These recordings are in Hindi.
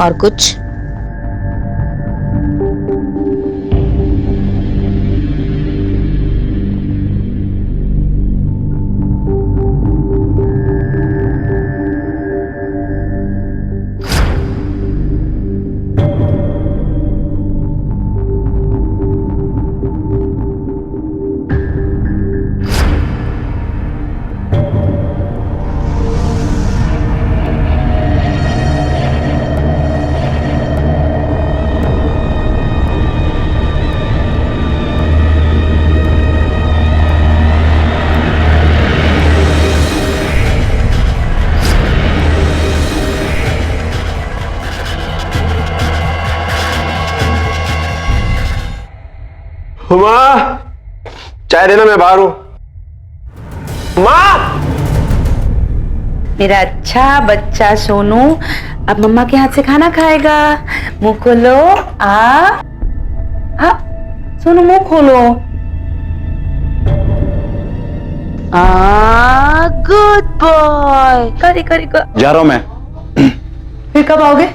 और कुछ? माँ, चाय देना, मैं बाहर हूं। माँ! मेरा अच्छा बच्चा सोनू अब मम्मा के हाथ से खाना खाएगा। मुंह खोलो। सोनू मुंह खोलो। Good boy. करी करी कर। जा रहा हूं मैं। फिर कब आओगे?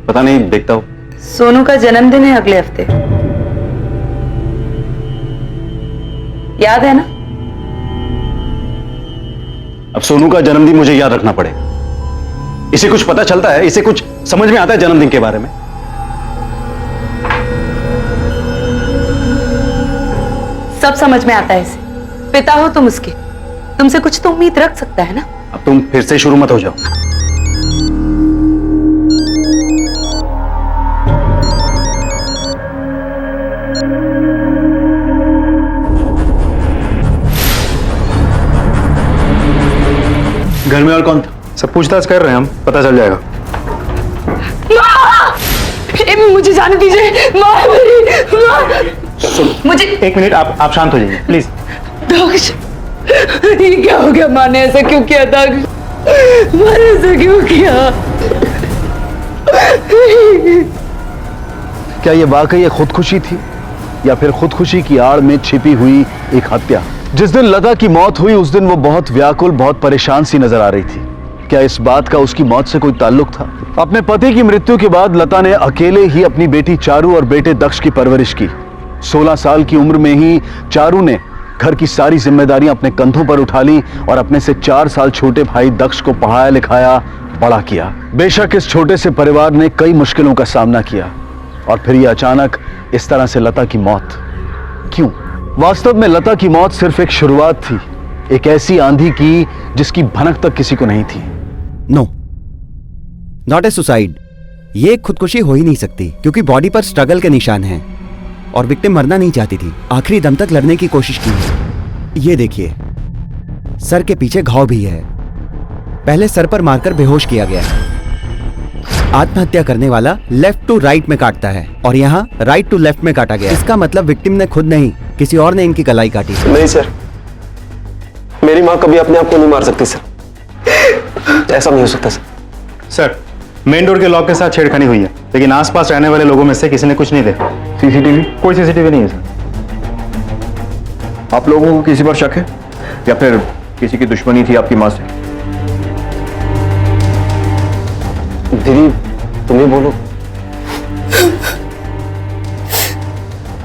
पता नहीं, देखता हूं। सोनू का जन्मदिन है अगले हफ्ते, याद है ना? अब सोनू का जन्मदिन मुझे याद रखना पड़े? इसे कुछ पता चलता है? इसे कुछ समझ में आता है जन्मदिन के बारे में? सब समझ में आता है इसे। पिता हो तुम उसके, तुमसे कुछ तो उम्मीद रख सकता है ना? अब तुम फिर से शुरू मत हो जाओ। घर में और कौन था? सब पूछताछ कर रहे हैं हम, पता चल जाएगा। मुझे जाने दीजिए। मुझे एक मिनट, आप शांत हो जाइए प्लीज। दक्ष, ये क्या हो गया? माँ ने ऐसा क्यों किया? दक्ष, माँ ने ऐसा क्यों किया? क्या ये वाकई खुदकुशी थी या फिर खुदकुशी की आड़ में छिपी हुई एक हत्या? जिस दिन लता की मौत हुई उस दिन वो बहुत व्याकुल, बहुत परेशान सी नजर आ रही थी। क्या इस बात का उसकी मौत से कोई ताल्लुक था? अपने पति की मृत्यु के बाद लता ने अकेले ही अपनी बेटी चारू और बेटे दक्ष की परवरिश की। 16 साल की उम्र में ही चारू ने घर की सारी जिम्मेदारियां अपने कंधों पर उठा ली और अपने से 4 साल छोटे भाई दक्ष को पढ़ाया लिखाया, बड़ा किया। बेशक इस छोटे से परिवार ने कई मुश्किलों का सामना किया और फिर ये अचानक इस तरह से लता की मौत क्यों? वास्तव में लता की मौत सिर्फ एक शुरुआत थी, एक ऐसी आंधी की जिसकी भनक तक किसी को नहीं थी। No, not a suicide. ये खुदकुशी हो ही नहीं सकती क्योंकि बॉडी पर स्ट्रगल के निशान हैं और विक्टिम मरना नहीं चाहती थी, आखिरी दम तक लड़ने की कोशिश की है। ये देखिए, सर के पीछे घाव भी है। पहले सर पर मारकर बेहोश किया गया है। आत्महत्या करने वाला लेफ्ट टू राइट में काटता है और यहाँ राइट टू लेफ्ट में काटा गया। इसका मतलब विक्टिम ने खुद नहीं, किसी और ने इनकी कलाई काटी। नहीं सर, मेरी माँ कभी अपने आप को नहीं मार सकती सर, ऐसा नहीं हो सकता सर। सर, मेन डोर के लॉक के साथ छेड़खानी हुई है, लेकिन आसपास रहने वाले लोगों में से किसी ने कुछ नहीं देखा। सीसीटीवी? कोई सीसीटीवी नहीं है सर। आप लोगों को किसी पर शक है या फिर किसी की दुश्मनी थी आपकी माँ से? दीदी तुम ही बोलो।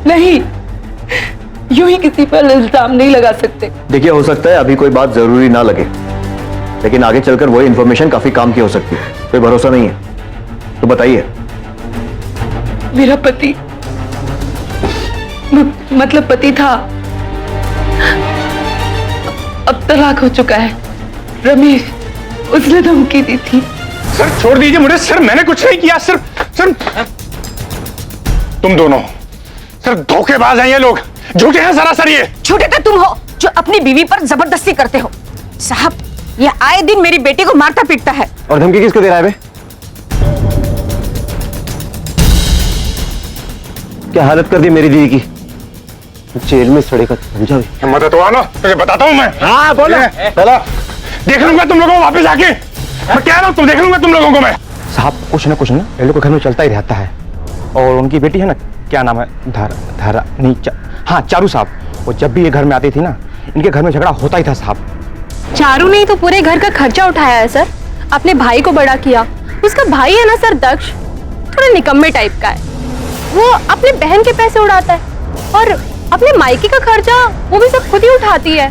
नहीं, यूं ही किसी पर इल्जाम नहीं लगा सकते। देखिए, हो सकता है अभी कोई बात जरूरी ना लगे, लेकिन आगे चलकर वही इंफॉर्मेशन काफी काम की हो सकती है। कोई भरोसा नहीं है तो बताइए। मेरा पति, मतलब पति था, अब तलाक हो चुका है। रमेश, उसने धमकी दी थी। सर छोड़ दीजिए मुझे। सर मैंने कुछ नहीं किया। सर तुम दोनों सर धोखेबाज हैं, ये लोग झूठे हैं सरासर। ये झूठे तो तुम हो जो अपनी बीवी पर जबरदस्ती करते हो। साहब, ये आए दिन मेरी बेटी को मारता पीटता है। और धमकी किसको दे रहा है बे? क्या हालत कर दी मेरी दीदी की, जेल में सड़ेगा समझा भी। हिम्मत तो आना, तुझे बताता हूं मैं। हाँ बोलो। चला, देख लूंगा तुम लोगों को वापस आके। मैं कह रहा हूं, तुम देख लूंगा तुम लोगों को मैं। साहब कुछ ना ये लोग के घर में चलता ही रहता है। और उनकी बेटी है ना, क्या नाम है, धारा नहीं, हाँ चारू साहब, वो जब भी ये घर में आती थी ना, इनके घर में झगड़ा होता ही था साहब। चारू ने तो पूरे घर का खर्चा उठाया है सर, अपने भाई को बड़ा किया। उसका भाई है ना सर दक्ष, थोड़ा निकम्मे टाइप का है। वो अपने बहन के पैसे उड़ाता है और अपने मायके का खर्चा वो भी सब खुद ही उठाती है।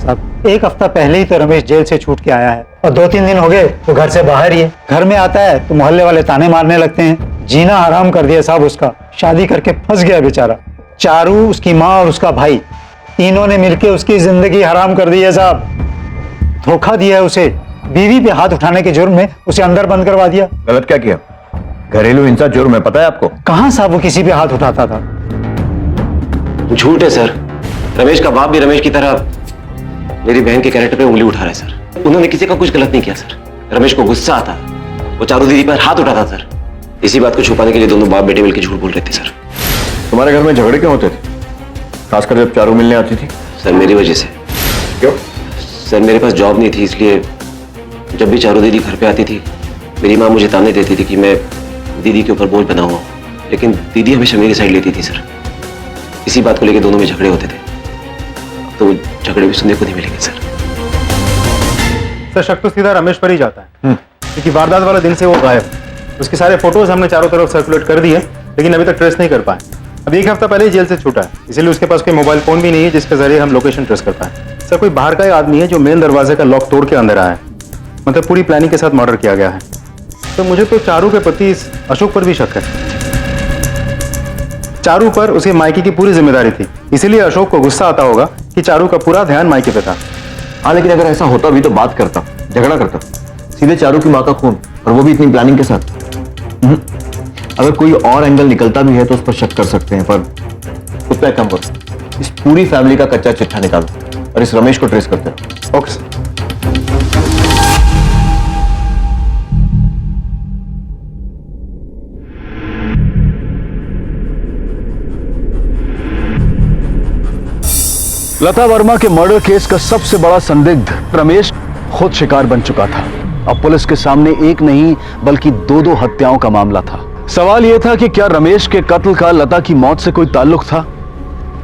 साहब, एक हफ्ता पहले ही तो रमेश जेल से छूट के आया है और 2-3 दिन हो गए तो घर से बाहर ही है। घर में आता है तो मोहल्ले वाले ताने मारने लगते हैं। जीना हराम कर दिया साहब उसका। शादी करके फंस गया बेचारा। चारू, उसकी माँ और उसका भाई, तीनों ने मिलकर उसकी जिंदगी हराम कर दी है साहब। धोखा दिया है उसे। बीवी पे हाथ उठाने के जुर्म में उसे अंदर बंद करवा दिया। गलत क्या किया? घरेलू हिंसा जुर्म है, पता है आपको? कहाँ साहब वो किसी पे हाथ उठाता था। झूठ है सर। रमेश का बाप भी रमेश की तरह मेरी बहन के कैरेक्टर पे उंगली उठा रहा है सर। उन्होंने किसी का कुछ गलत नहीं किया सर। रमेश को गुस्सा आता, वो चारू दीदी पर हाथ उठाता सर। इसी बात को छुपाने के लिए दोनों बाप बेटे मिलकर झूठ बोल रहे थे सर। तुम्हारे घर में झगड़े क्यों होते थे, खासकर जब चारू मिलने आती थी? सर मेरी वजह से। क्यों? सर मेरे पास जॉब नहीं थी, इसलिए जब भी चारू दीदी घर पे आती थी मेरी माँ मुझे ताने देती थी कि मैं दीदी के ऊपर बोझ बना हुआ हूँ, लेकिन दीदी हमेशा मेरी साइड लेती थी सर। इसी बात को लेकर दोनों में झगड़े होते थे। तो वो झगड़े भी सुनने को नहीं मिलेंगे सर। सर शक तो सीधा रमेश पर ही जाता है, क्योंकि वारदात वाले दिन से वो गायब। उसके सारे फोटोज हमने चारों तरफ सर्कुलेट कर दिए, लेकिन अभी तक ट्रेस नहीं कर पाए। अभी एक हफ्ता पहले ही जेल से छूटा है, इसीलिए उसके पास कोई मोबाइल फोन भी नहीं है जिसके जरिए हम लोकेशन ट्रेस कर पाए। सर कोई बाहर का ही आदमी है जो मेन दरवाजे का लॉक तोड़ के अंदर आया है। मतलब पूरी प्लानिंग के साथ मर्डर किया गया है। तो मुझे तो चारू के प्रति इस अशोक पर भी शक है। चारू पर उसके मायके की पूरी जिम्मेदारी थी, इसीलिए अशोक को गुस्सा आता होगा कि चारू का पूरा ध्यान मायके पे था। हाँ, लेकिन अगर ऐसा होता भी तो बात करता, झगड़ा करता। सीधे चारू की माँ का खून, और वो भी इतनी प्लानिंग के साथ। अगर कोई और एंगल निकलता भी है तो उस पर शक कर सकते हैं, पर खुद पे काम करो। इस पूरी फैमिली का कच्चा चिट्ठा निकालो और इस रमेश को ट्रेस करते रहो। Okay sir. लता वर्मा के मर्डर केस का सबसे बड़ा संदिग्ध रमेश खुद शिकार बन चुका था। अब पुलिस के सामने एक नहीं बल्कि दो हत्याओं का मामला था। सवाल यह था कि क्या रमेश के कत्ल का लता की मौत से कोई ताल्लुक था?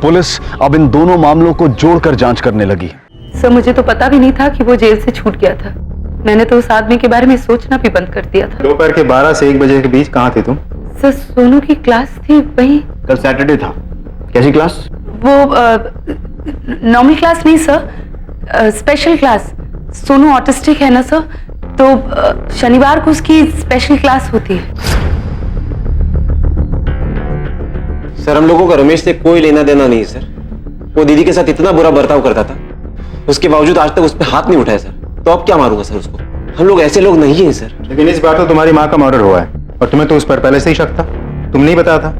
पुलिस अब इन दोनों मामलों को जोड़कर जांच करने लगी। सर मुझे तो पता भी नहीं था कि वो जेल से छूट गया था। मैंने तो उस आदमी के बारे में सोचना भी बंद कर दिया था। दोपहर के 12 से 1 बजे के बीच कहाँ थे तुम? सर सोनू की क्लास थी वहीं। कल सैटरडे था। कैसी क्लास? वो नॉर्मल क्लास नहीं sir, special class. Sonu autistic है ना सर, तो शनिवार को उसकी स्पेशल क्लास होती है। सर हम लोगों का रमेश से कोई लेना देना नहीं है सर। वो दीदी के साथ इतना बुरा बर्ताव करता था, उसके बावजूद आज तक उस पर हाथ नहीं उठाया सर। तो अब क्या मारूंगा सर उसको? हम लोग ऐसे लोग नहीं हैं सर। लेकिन इस बार तो तुम्हारी माँ का मर्डर हुआ है और तुम्हें तो उस पर पहले से ही शक था। तुम नहीं बताया था?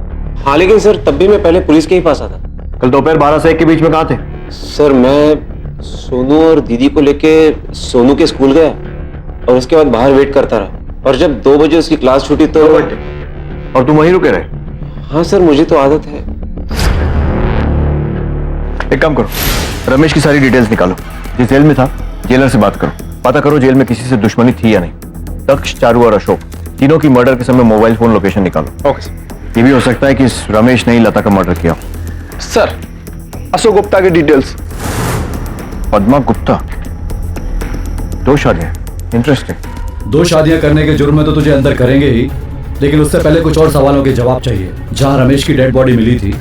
हाँ लेकिन सर तब भी मैं पहले पुलिस के ही पास आता। कल दोपहर 12 से 1 के बीच में कहाँ थे? सर मैं सोनू और दीदी को लेके सोनू के स्कूल गया और उसके बाद बाहर वेट करता रहा, और जब 2 बजे उसकी क्लास छूटी तो। और तुम वहीं रुके रहे? हाँ सर मुझे तो आदत है। एक काम करो, रमेश की सारी डिटेल्स निकालो। जिस जेल में था जेलर से बात करो, पता करो जेल में किसी से दुश्मनी थी या नहीं। तक्ष, चारू और अशोक तीनों की मर्डर के समय मोबाइल फोन लोकेशन निकालो। Okay sir. ये भी हो सकता है कि इस रमेश ने ही लता का मर्डर किया। सर अशोक गुप्ता के डिटेल्स। पद्मा गुप्ता, 2 शादियां, इंटरेस्टिंग। 2 शादियां करने के जुर्म में तो तुझे अंदर करेंगे ही, लेकिन उससे पहले कुछ और सवालों के जवाब चाहिए। जहां रमेश की डेड बॉडी मिली थी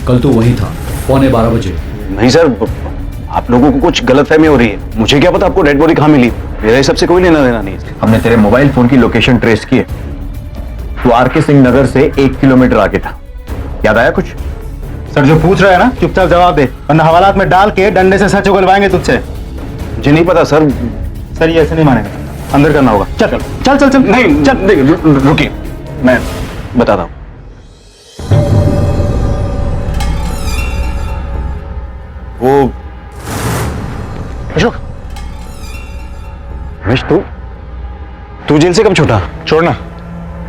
कल तू वहीं था, 12:15 बजे। नहीं सर, आप लोगों को कुछ गलतफहमी हो रही है। मुझे क्या पता आपको डेड बॉडी कहाँ मिली? मेरे हिसाब से कोई लेना देना नहीं है। हमने तेरे मोबाइल फोन की लोकेशन ट्रेस की है। तू आरके सिंह नगर से 1 किलोमीटर आगे था। याद आया कुछ? सर जो पूछ रहा है ना चुपचाप जवाब दे, वरना हवालात में डाल के डंडे से सच उगलवाएंगे तुझसे। मुझे नहीं पता सर। सर ये ऐसे नहीं मानेगा, अंदर करना होगा। चल चल चल चल। नहीं चल रुकिए, मैं बताता हूँ। वो अशोक, रमेश तू जेल से कब छूटा? छोड़ना,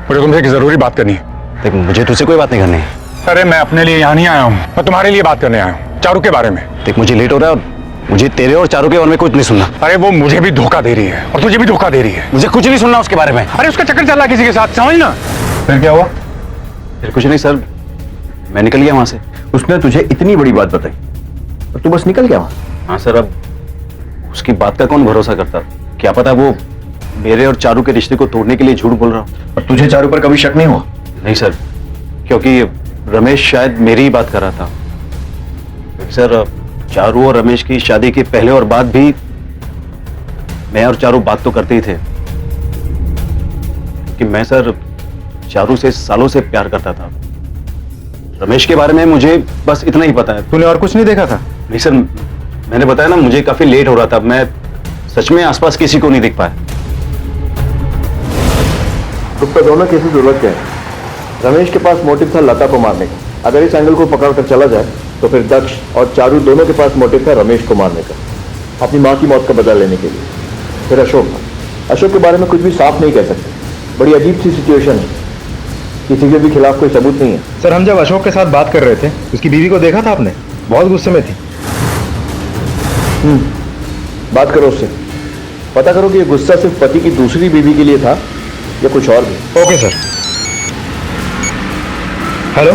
मुझे तुमसे एक जरूरी बात करनी है। देख मुझे तुझसे कोई बात नहीं करनी है। अरे मैं अपने लिए यहाँ नहीं आया हूँ, मैं तुम्हारे लिए बात करने आया हूँ, चारू के बारे में। देख मुझे लेट हो रहा है और मुझे तेरे और चारू के बारे में कुछ नहीं सुनना। अरे वो मुझे भी धोखा दे रही है और तुझे भी धोखा दे रही है। मुझे कुछ नहीं सुनना उसके बारे में। अरे उसका चक्कर चल रहा है किसी के साथ, समझना। फिर क्या हुआ? फिर कुछ नहीं सर, मैं निकल गया वहां से। उसने तुझे इतनी बड़ी बात बताई और तू बस निकल गया वहां? हाँ सर, अब उसकी बात का कौन भरोसा करता? क्या पता वो मेरे और चारू के रिश्ते को तोड़ने के लिए झूठ बोल रहा हूँ। और तुझे चारू पर कभी शक नहीं हुआ? नहीं सर, क्योंकि रमेश शायद मेरी ही बात कर रहा था। सर, चारू और रमेश की शादी के पहले और बाद भी मैं और चारू बात तो करते ही थे कि मैं सर चारू से सालों से प्यार करता था। रमेश के बारे में मुझे बस इतना ही पता है। तूने और कुछ नहीं देखा था? नहीं सर, मैंने बताया ना, मुझे काफी लेट हो रहा था, मैं सच में आसपास किसी को नहीं देख पाया। तो दोनों केसेस उलझ गए। रमेश के पास मोटिव था लता को मारने का। अगर इस एंगल को पकड़कर चला जाए तो फिर दक्ष और चारू दोनों के पास मोटिव था रमेश को मारने का, अपनी माँ की मौत का बदला लेने के लिए। फिर अशोक था। अशोक के बारे में कुछ भी साफ नहीं कह सकते। बड़ी अजीब सी सिचुएशन है, किसी के भी खिलाफ कोई सबूत नहीं है। सर, हम जब अशोक के साथ बात कर रहे थे, उसकी बीवी को देखा था आपने? बहुत गुस्से में थी। बात करो उससे, पता करो कि ये गुस्सा सिर्फ पति की दूसरी बीवी के लिए था या कुछ और भी। Okay sir. हेलो,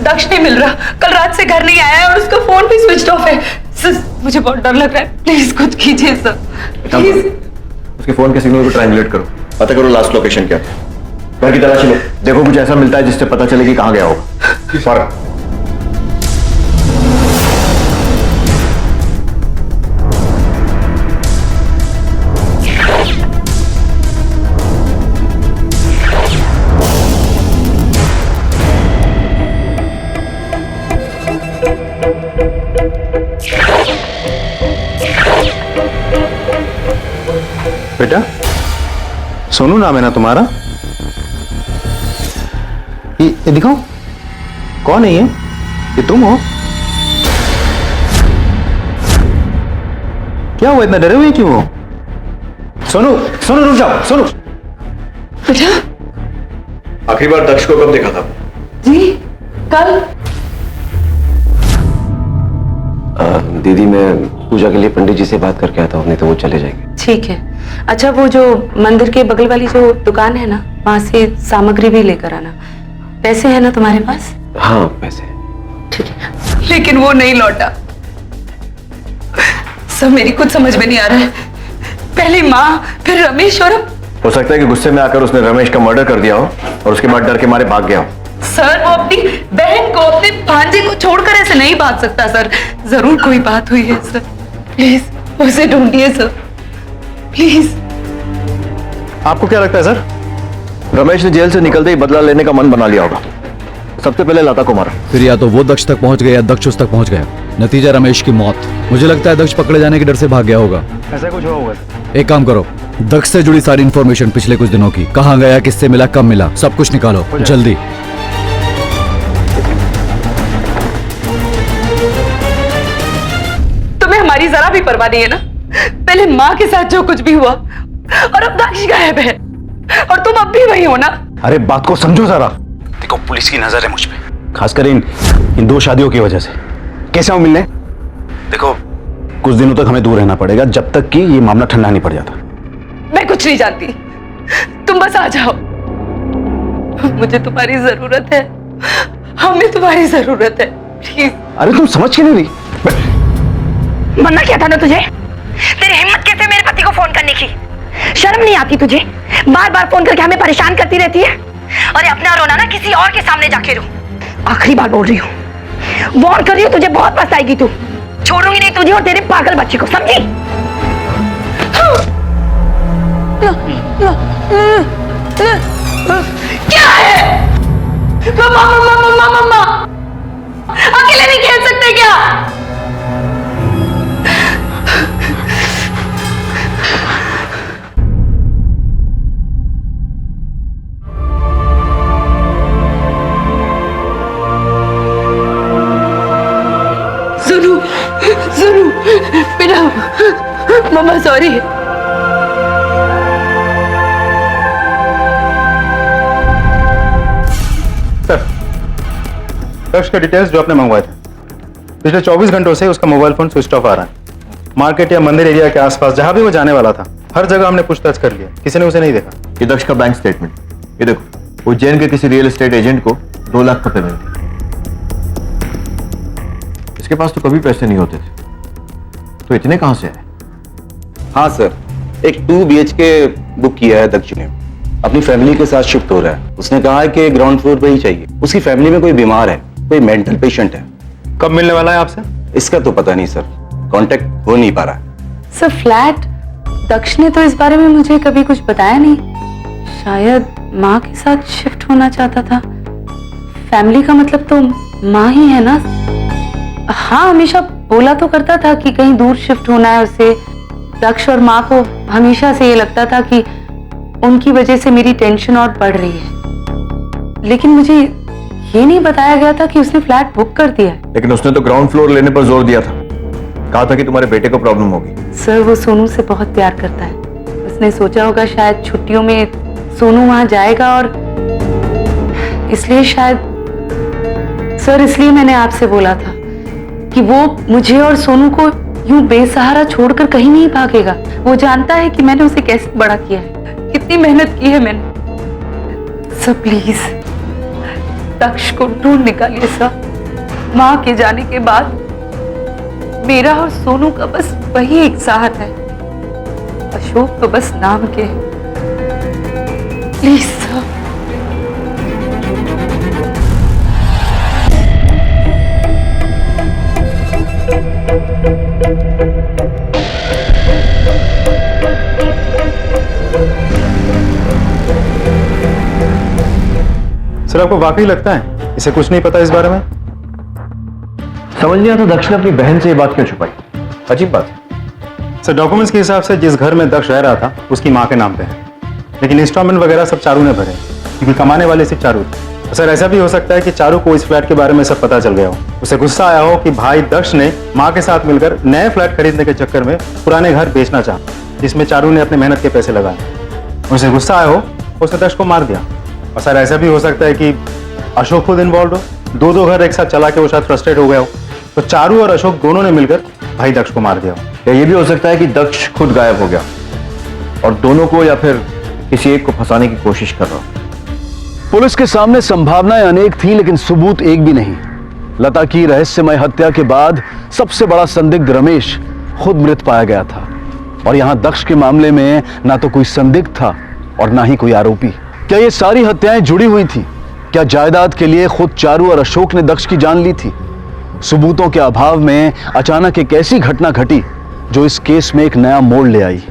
दक्ष नहीं मिल रहा, कल रात से घर नहीं आया है और उसका फोन भी स्विच ऑफ है। सर, मुझे बहुत डर लग रहा है, प्लीज कुछ कीजिए सर, प्लीज। उसके फोन के सिग्नल को ट्रायंगुलेट करो, पता करो लास्ट लोकेशन क्या है। घर की तलाशी लो, देखो कुछ ऐसा मिलता है जिससे पता चले कि कहां गया होगा। फर्क बेटा, सोनू नाम है ना तुम्हारा? ये दिखाओ, कौन है ये? ये तुम हो? क्या हुआ, इतना डरे हुए क्यों हो? सोनू, सोनू रुक जाओ, सोनू। बेटा, आखिरी बार दक्ष को कब देखा था? जी कल। दीदी, मैं पूजा के लिए पंडित जी से बात करके आता हूँ, नहीं तो वो चले जाएंगे। ठीक है। अच्छा, वो जो मंदिर के बगल वाली जो दुकान है ना, वहां से सामग्री भी लेकर आना। पैसे है ना तुम्हारे पास? हाँ, पैसे। ठीक है। लेकिन वो नहीं लौटा। सब मेरी कुछ समझ में नहीं आ रहा है। पहले माँ, फिर रमेश और अब हो सकता है कि गुस्से में आकर उसने रमेश का मर्डर कर दिया हो और उसके बाद डर के मारे भाग गया हो। सर, वो अपनी बहन को, अपने भांजे को छोड़कर ऐसे नहीं भाग सकता सर। जरूर कोई बात हुई है सर, प्लीज उसे ढूंढिए सर, प्लीज। आपको क्या लगता है सर? रमेश ने जेल से निकलते ही बदला लेने का मन बना लिया होगा। सबसे पहले लता को मारा, फिर या तो वो दक्ष तक पहुंच गया या दक्ष उस तक पहुंच गया। नतीजा रमेश की मौत। मुझे लगता है दक्ष पकड़े जाने के डर से भाग गया होगा। ऐसा कुछ हुआ होगा। एक काम करो, दक्ष से जुड़ी सारी इंफॉर्मेशन पिछले कुछ दिनों की, कहां गया, किससे मिला, कब मिला, सब कुछ निकालो जल्दी। तुम्हें हमारी जरा भी परवाह नहीं है ना? पहले माँ के साथ जो कुछ भी हुआ और अब दक्ष गायब है और तुम अब भी वही हो ना? अरे बात को समझो जरा। देखो, पुलिस की नजर है मुझ पे, खासकर इन दो शादियों की वजह से। कैसे आओ मिलने? देखो, कुछ दिनों तक हमें दूर रहना पड़ेगा, जब तक कि ये मामला ठंडा नहीं पड़ जाता। मैं कुछ नहीं जानती, तुम बस आ जाओ। मुझे तुम्हारी जरूरत है, हमें तुम्हारी जरूरत है, प्लीज। अरे तुम समझ क्यों नहीं रही? मना किया था ना तुझे? तेरी हिम्मत कैसे मेरे पति को फोन करने की? शर्म नहीं आती तुझे? बार बार फोन करके हमें परेशान करती रहती है। अरे अपना रोना ना किसी और के सामने जाके रो। आखिरी बार बोल रही हूँ, वार्न कर रही हूँ, तुझे बहुत पछताएगी तू। छोड़ूंगी नहीं तुझे और तेरे पागल बच्चे को, समझी? क्या है? मम्मा मम्मा मम्मा मम्मा, अकेले नहीं खेल सकते क्या? सुनो सुनो बेटा, मम्मा सॉरी। सर, दक्ष के डिटेल्स जो आपने मंगवाए थे, पिछले 24 घंटों से उसका मोबाइल फोन स्विच ऑफ आ रहा है। मार्केट या मंदिर एरिया के आसपास जहां भी वो जाने वाला था, हर जगह हमने पूछताछ कर लिया, किसी ने उसे नहीं देखा। ये दक्ष का बैंक स्टेटमेंट, ये देखो, उज्जैन के किसी रियल एस्टेट एजेंट को 2 लाख रुपए मिले। के पास तो कभी पैसे नहीं होते थे, तो इतने कहां से आए? हाँ सर, एक 2 BHK बुक किया है दक्ष ने। अपनी फैमिली के साथ शिफ्ट हो रहा है। उसने कहा है कि ग्राउंड फ्लोर पे ही चाहिए। उसकी फैमिली में कोई बीमार है, कोई मेंटल पेशेंट है। कब मिलने वाला है आपसे? इसका तो पता नहीं सर, कांटेक्ट हो नहीं पा रहा है। सर फ्लैट, दक्ष ने तो इस बारे में मुझे कभी कुछ बताया नहीं। शायद माँ के साथ शिफ्ट होना चाहता था। फैमिली का मतलब तो माँ ही है ना। हाँ, हमेशा बोला तो करता था कि कहीं दूर शिफ्ट होना है उसे। दक्ष और माँ को हमेशा से ये लगता था कि उनकी वजह से मेरी टेंशन और बढ़ रही है, लेकिन मुझे ये नहीं बताया गया था कि उसने फ्लैट बुक कर दिया है। लेकिन उसने तो ग्राउंड फ्लोर लेने पर जोर दिया था, कहा था कि तुम्हारे बेटे को प्रॉब्लम होगी। सर वो सोनू से बहुत प्यार करता है। उसने सोचा होगा शायद छुट्टियों में सोनू वहां जाएगा, और इसलिए शायद सर, इसलिए मैंने आपसे बोला था कि वो मुझे और सोनू को यूं बेसहारा छोड़कर कहीं नहीं भागेगा। वो जानता है कि मैंने उसे कैसे बड़ा किया है, कितनी मेहनत की है मैंने। सर प्लीज दक्ष को ढूंढ निकालिए सर। माँ के जाने के बाद मेरा और सोनू का बस वही एक साथ है। अशोक तो बस नाम के हैं। Please sir. सर आपको वाकई लगता है इसे कुछ नहीं पता इस बारे में? समझ नहीं आता दक्ष ने अपनी बहन से ये बात क्यों छुपाई। अजीब बात है। सर डॉक्यूमेंट्स के हिसाब से जिस घर में दक्ष रह रहा था उसकी माँ के नाम पे है, लेकिन इंस्टॉलमेंट वगैरह सब चारू ने भरे, क्योंकि कमाने वाले सिर्फ चारू थे। सर ऐसा भी हो सकता है कि चारू को इस फ्लैट के बारे में सब पता चल गया हो। उसे गुस्सा आया हो कि भाई दक्ष ने माँ के साथ मिलकर नए फ्लैट खरीदने के चक्कर में पुराने घर बेचना चाहा, जिसमें चारू ने अपने मेहनत के पैसे लगाए। उसे गुस्सा आया हो, उसने दक्ष को मार दिया। और सर ऐसा भी हो सकता है कि अशोक खुद इन्वॉल्व हो, दो घर एक साथ चला के वो शायद फ्रस्ट्रेट हो गया हो, तो चारू और अशोक दोनों ने मिलकर भाई दक्ष को मार दिया हो। या ये भी हो सकता है कि दक्ष खुद गायब हो गया और दोनों को या फिर किसी एक को फंसाने की कोशिश कर रहा हो। पुलिस के सामने संभावनाएं अनेक थी, लेकिन सबूत एक भी नहीं। लता की रहस्यमय हत्या के बाद सबसे बड़ा संदिग्ध रमेश खुद मृत पाया गया था, और यहां दक्ष के मामले में ना तो कोई संदिग्ध था और ना ही कोई आरोपी। क्या ये सारी हत्याएं जुड़ी हुई थी? क्या जायदाद के लिए खुद चारू और अशोक ने दक्ष की जान ली थी? सबूतों के अभाव में अचानक एक ऐसी घटना घटी जो इस केस में एक नया मोड़ ले आई।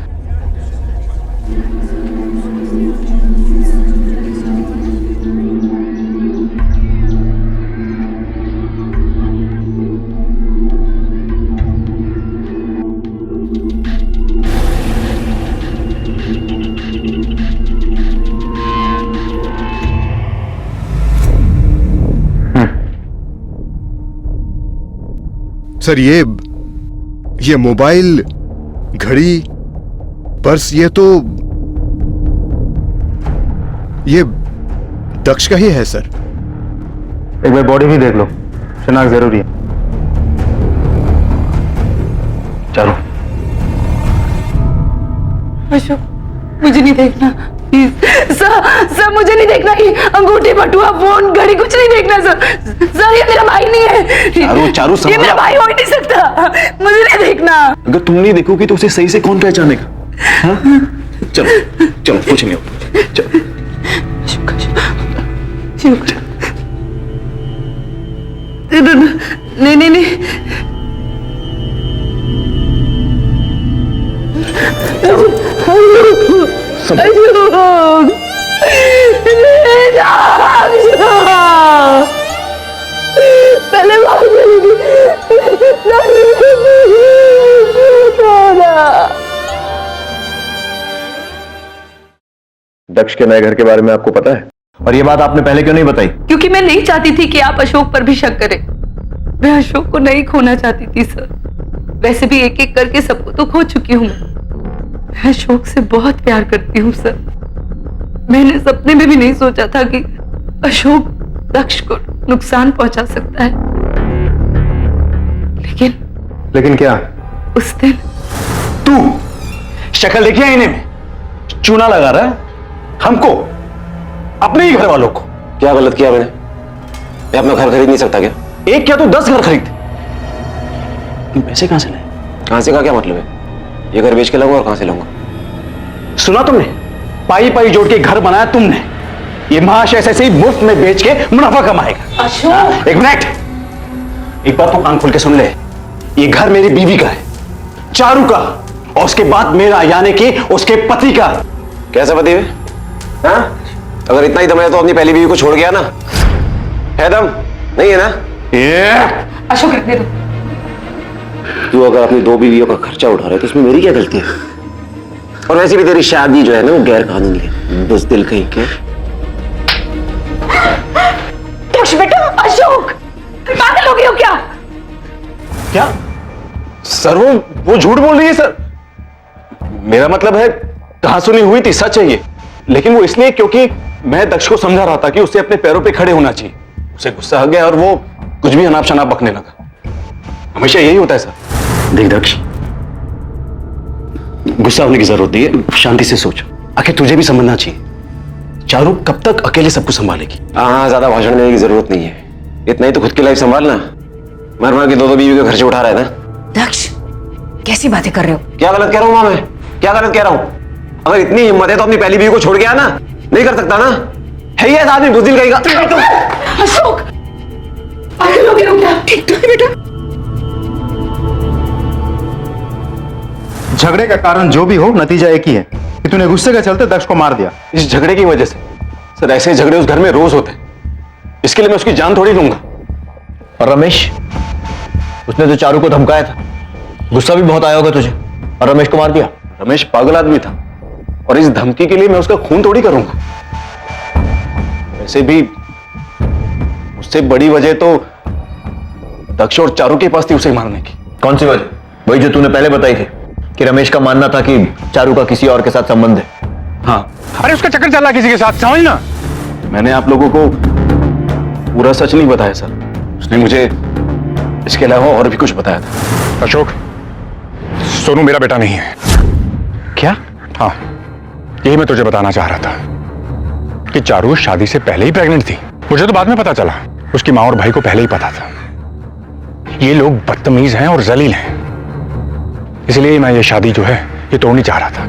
सर ये मोबाइल, घड़ी, पर्स, ये दक्ष का ही है सर। एक बार बॉडी भी देख लो, शनाख्त जरूरी है। चलो। अशोक मुझे नहीं देखना प्लीज सर, मुझे नहीं देखना। ये अंगूठी, बटुआ, फोन, घड़ी कुछ नहीं देखना सर, ये मेरा भाई नहीं है। चारू ये मेरा भाई हो ही नहीं सकता, मुझे नहीं देखना। अगर तुम नहीं देखोगी तो उसे सही से कौन पहचानेगा? हाँ? चलो चलो कुछ नहीं होगा, चलो। नहीं पहले दक्ष के नए घर के बारे में आपको पता है, और ये बात आपने पहले क्यों नहीं बताई? क्योंकि मैं नहीं चाहती थी कि आप अशोक पर भी शक करें। मैं अशोक को नहीं खोना चाहती थी सर। वैसे भी एक एक करके सबको तो खो चुकी हूँ मैं अशोक से बहुत प्यार करती हूँ सर। मैंने सपने में भी नहीं सोचा था कि अशोक दक्ष को नुकसान पहुंचा सकता है। लेकिन क्या? उस दिन तू शक्ल देखिए आईने में, चूना लगा रहा है हमको, अपने ही घर वालों को। क्या गलत किया मैंने? मैं अपना घर खरीद नहीं सकता क्या? एक क्या तो 10 घर खरीद। तुम पैसे कहाँ से लाए? कहाँ से का क्या मतलब है? ये घर बेच के लाऊंगा और कहाँ से लाऊंगा? सुना तुमने? पाई पाई जोड़ के घर बनाया तुमने। ये महाशय ऐसे ही मुफ्त में बेच के मुनाफा कमाएगा। अशोक, एक मिनट, एक बात तो कान खोल के सुन ले। ये घर मेरी बीवी का है, चारू का, और उसके बाद मेरा, यानी कि उसके पति का। कैसा पति है? हाँ? अगर इतना ही दम है तो अपनी पहली बीवी को छोड़ गया ना? है दम? नहीं है ना? ये अशोक रखने दो। तू अगर अपनी 2 बीवियों का खर्चा उठा रहा है तो इसमें मेरी क्या गलती है? और वैसे भी तेरी शादी जो है ना वो गैर कानूनी है, बुज़दिल कहीं के। दक्ष बेटा, अशोक, पागल हो गए हो क्या? क्या? सर वो झूठ बोल रही है सर। मेरा मतलब है कहां सुनी हुई थी, सच है ये। लेकिन वो इसलिए क्योंकि मैं दक्ष को समझा रहा था कि उसे अपने पैरों पे खड़े होना चाहिए। उसे गुस्सा आ गया और वो कुछ भी अनाप शनाप बकने लगा। हमेशा यही होता है सर। देख दक्ष, गुस्सा होने की जरूरत नहीं है, शांति से सोच। आखिर तुझे भी समझना चाहिए, चारू कब तक अकेले सब कुछ संभालेगी? हाँ, ज्यादा भाषण देने की जरूरत नहीं है। इतना ही तो खुद की लाइफ संभालना। मर मर के 2 बीवी के खर्चे उठा रहा है ना। दक्ष, कैसी बातें कर रहे हो? क्या गलत कह रहा हूँ मां मैं? क्या गलत कह रहा हूँ? अगर इतनी हिम्मत है तो अपनी पहली बीवी को छोड़ गया ना? नहीं कर सकता ना? है ये ऐसा आदमी बुज़दिल कहेगा? अशोक, पागल हो गए हो क्या? ठीक तो है बेटा। झगड़े का कारण जो भी हो, नतीजा एक ही है कि तूने गुस्से के चलते दक्ष को मार दिया। इस झगड़े की वजह से सर, ऐसे झगड़े उस घर में रोज होते हैं। इसके लिए मैं उसकी जान थोड़ी लूंगा। और रमेश, उसने तो चारू को धमकाया था, गुस्सा भी बहुत आया होगा तुझे, और रमेश को मार दिया। रमेश पागल आदमी था और इस धमकी के लिए मैं उसका खून थोड़ी करूंगा। वैसे भी उससे बड़ी वजह तो दक्ष और चारू के पास थी उसे मारने की। कौन सी वजह? वही जो तूने पहले बताई थी कि रमेश का मानना था कि चारू का किसी और के साथ संबंध है। हाँ, अरे उसका चक्कर चल रहा है किसी के साथ, समझना। मैंने आप लोगों को पूरा सच नहीं बताया सर। उसने मुझे इसके अलावा और भी कुछ बताया था। अशोक, सोनू मेरा बेटा नहीं है। क्या? हाँ, यही मैं तुझे बताना चाह रहा था कि चारू शादी से पहले ही प्रेग्नेंट थी। मुझे तो बाद में पता चला, उसकी माँ और भाई को पहले ही पता था। ये लोग बदतमीज हैं और जलील हैं, इसलिए मैं ये शादी जो है ये तोड़नी चाह रहा था।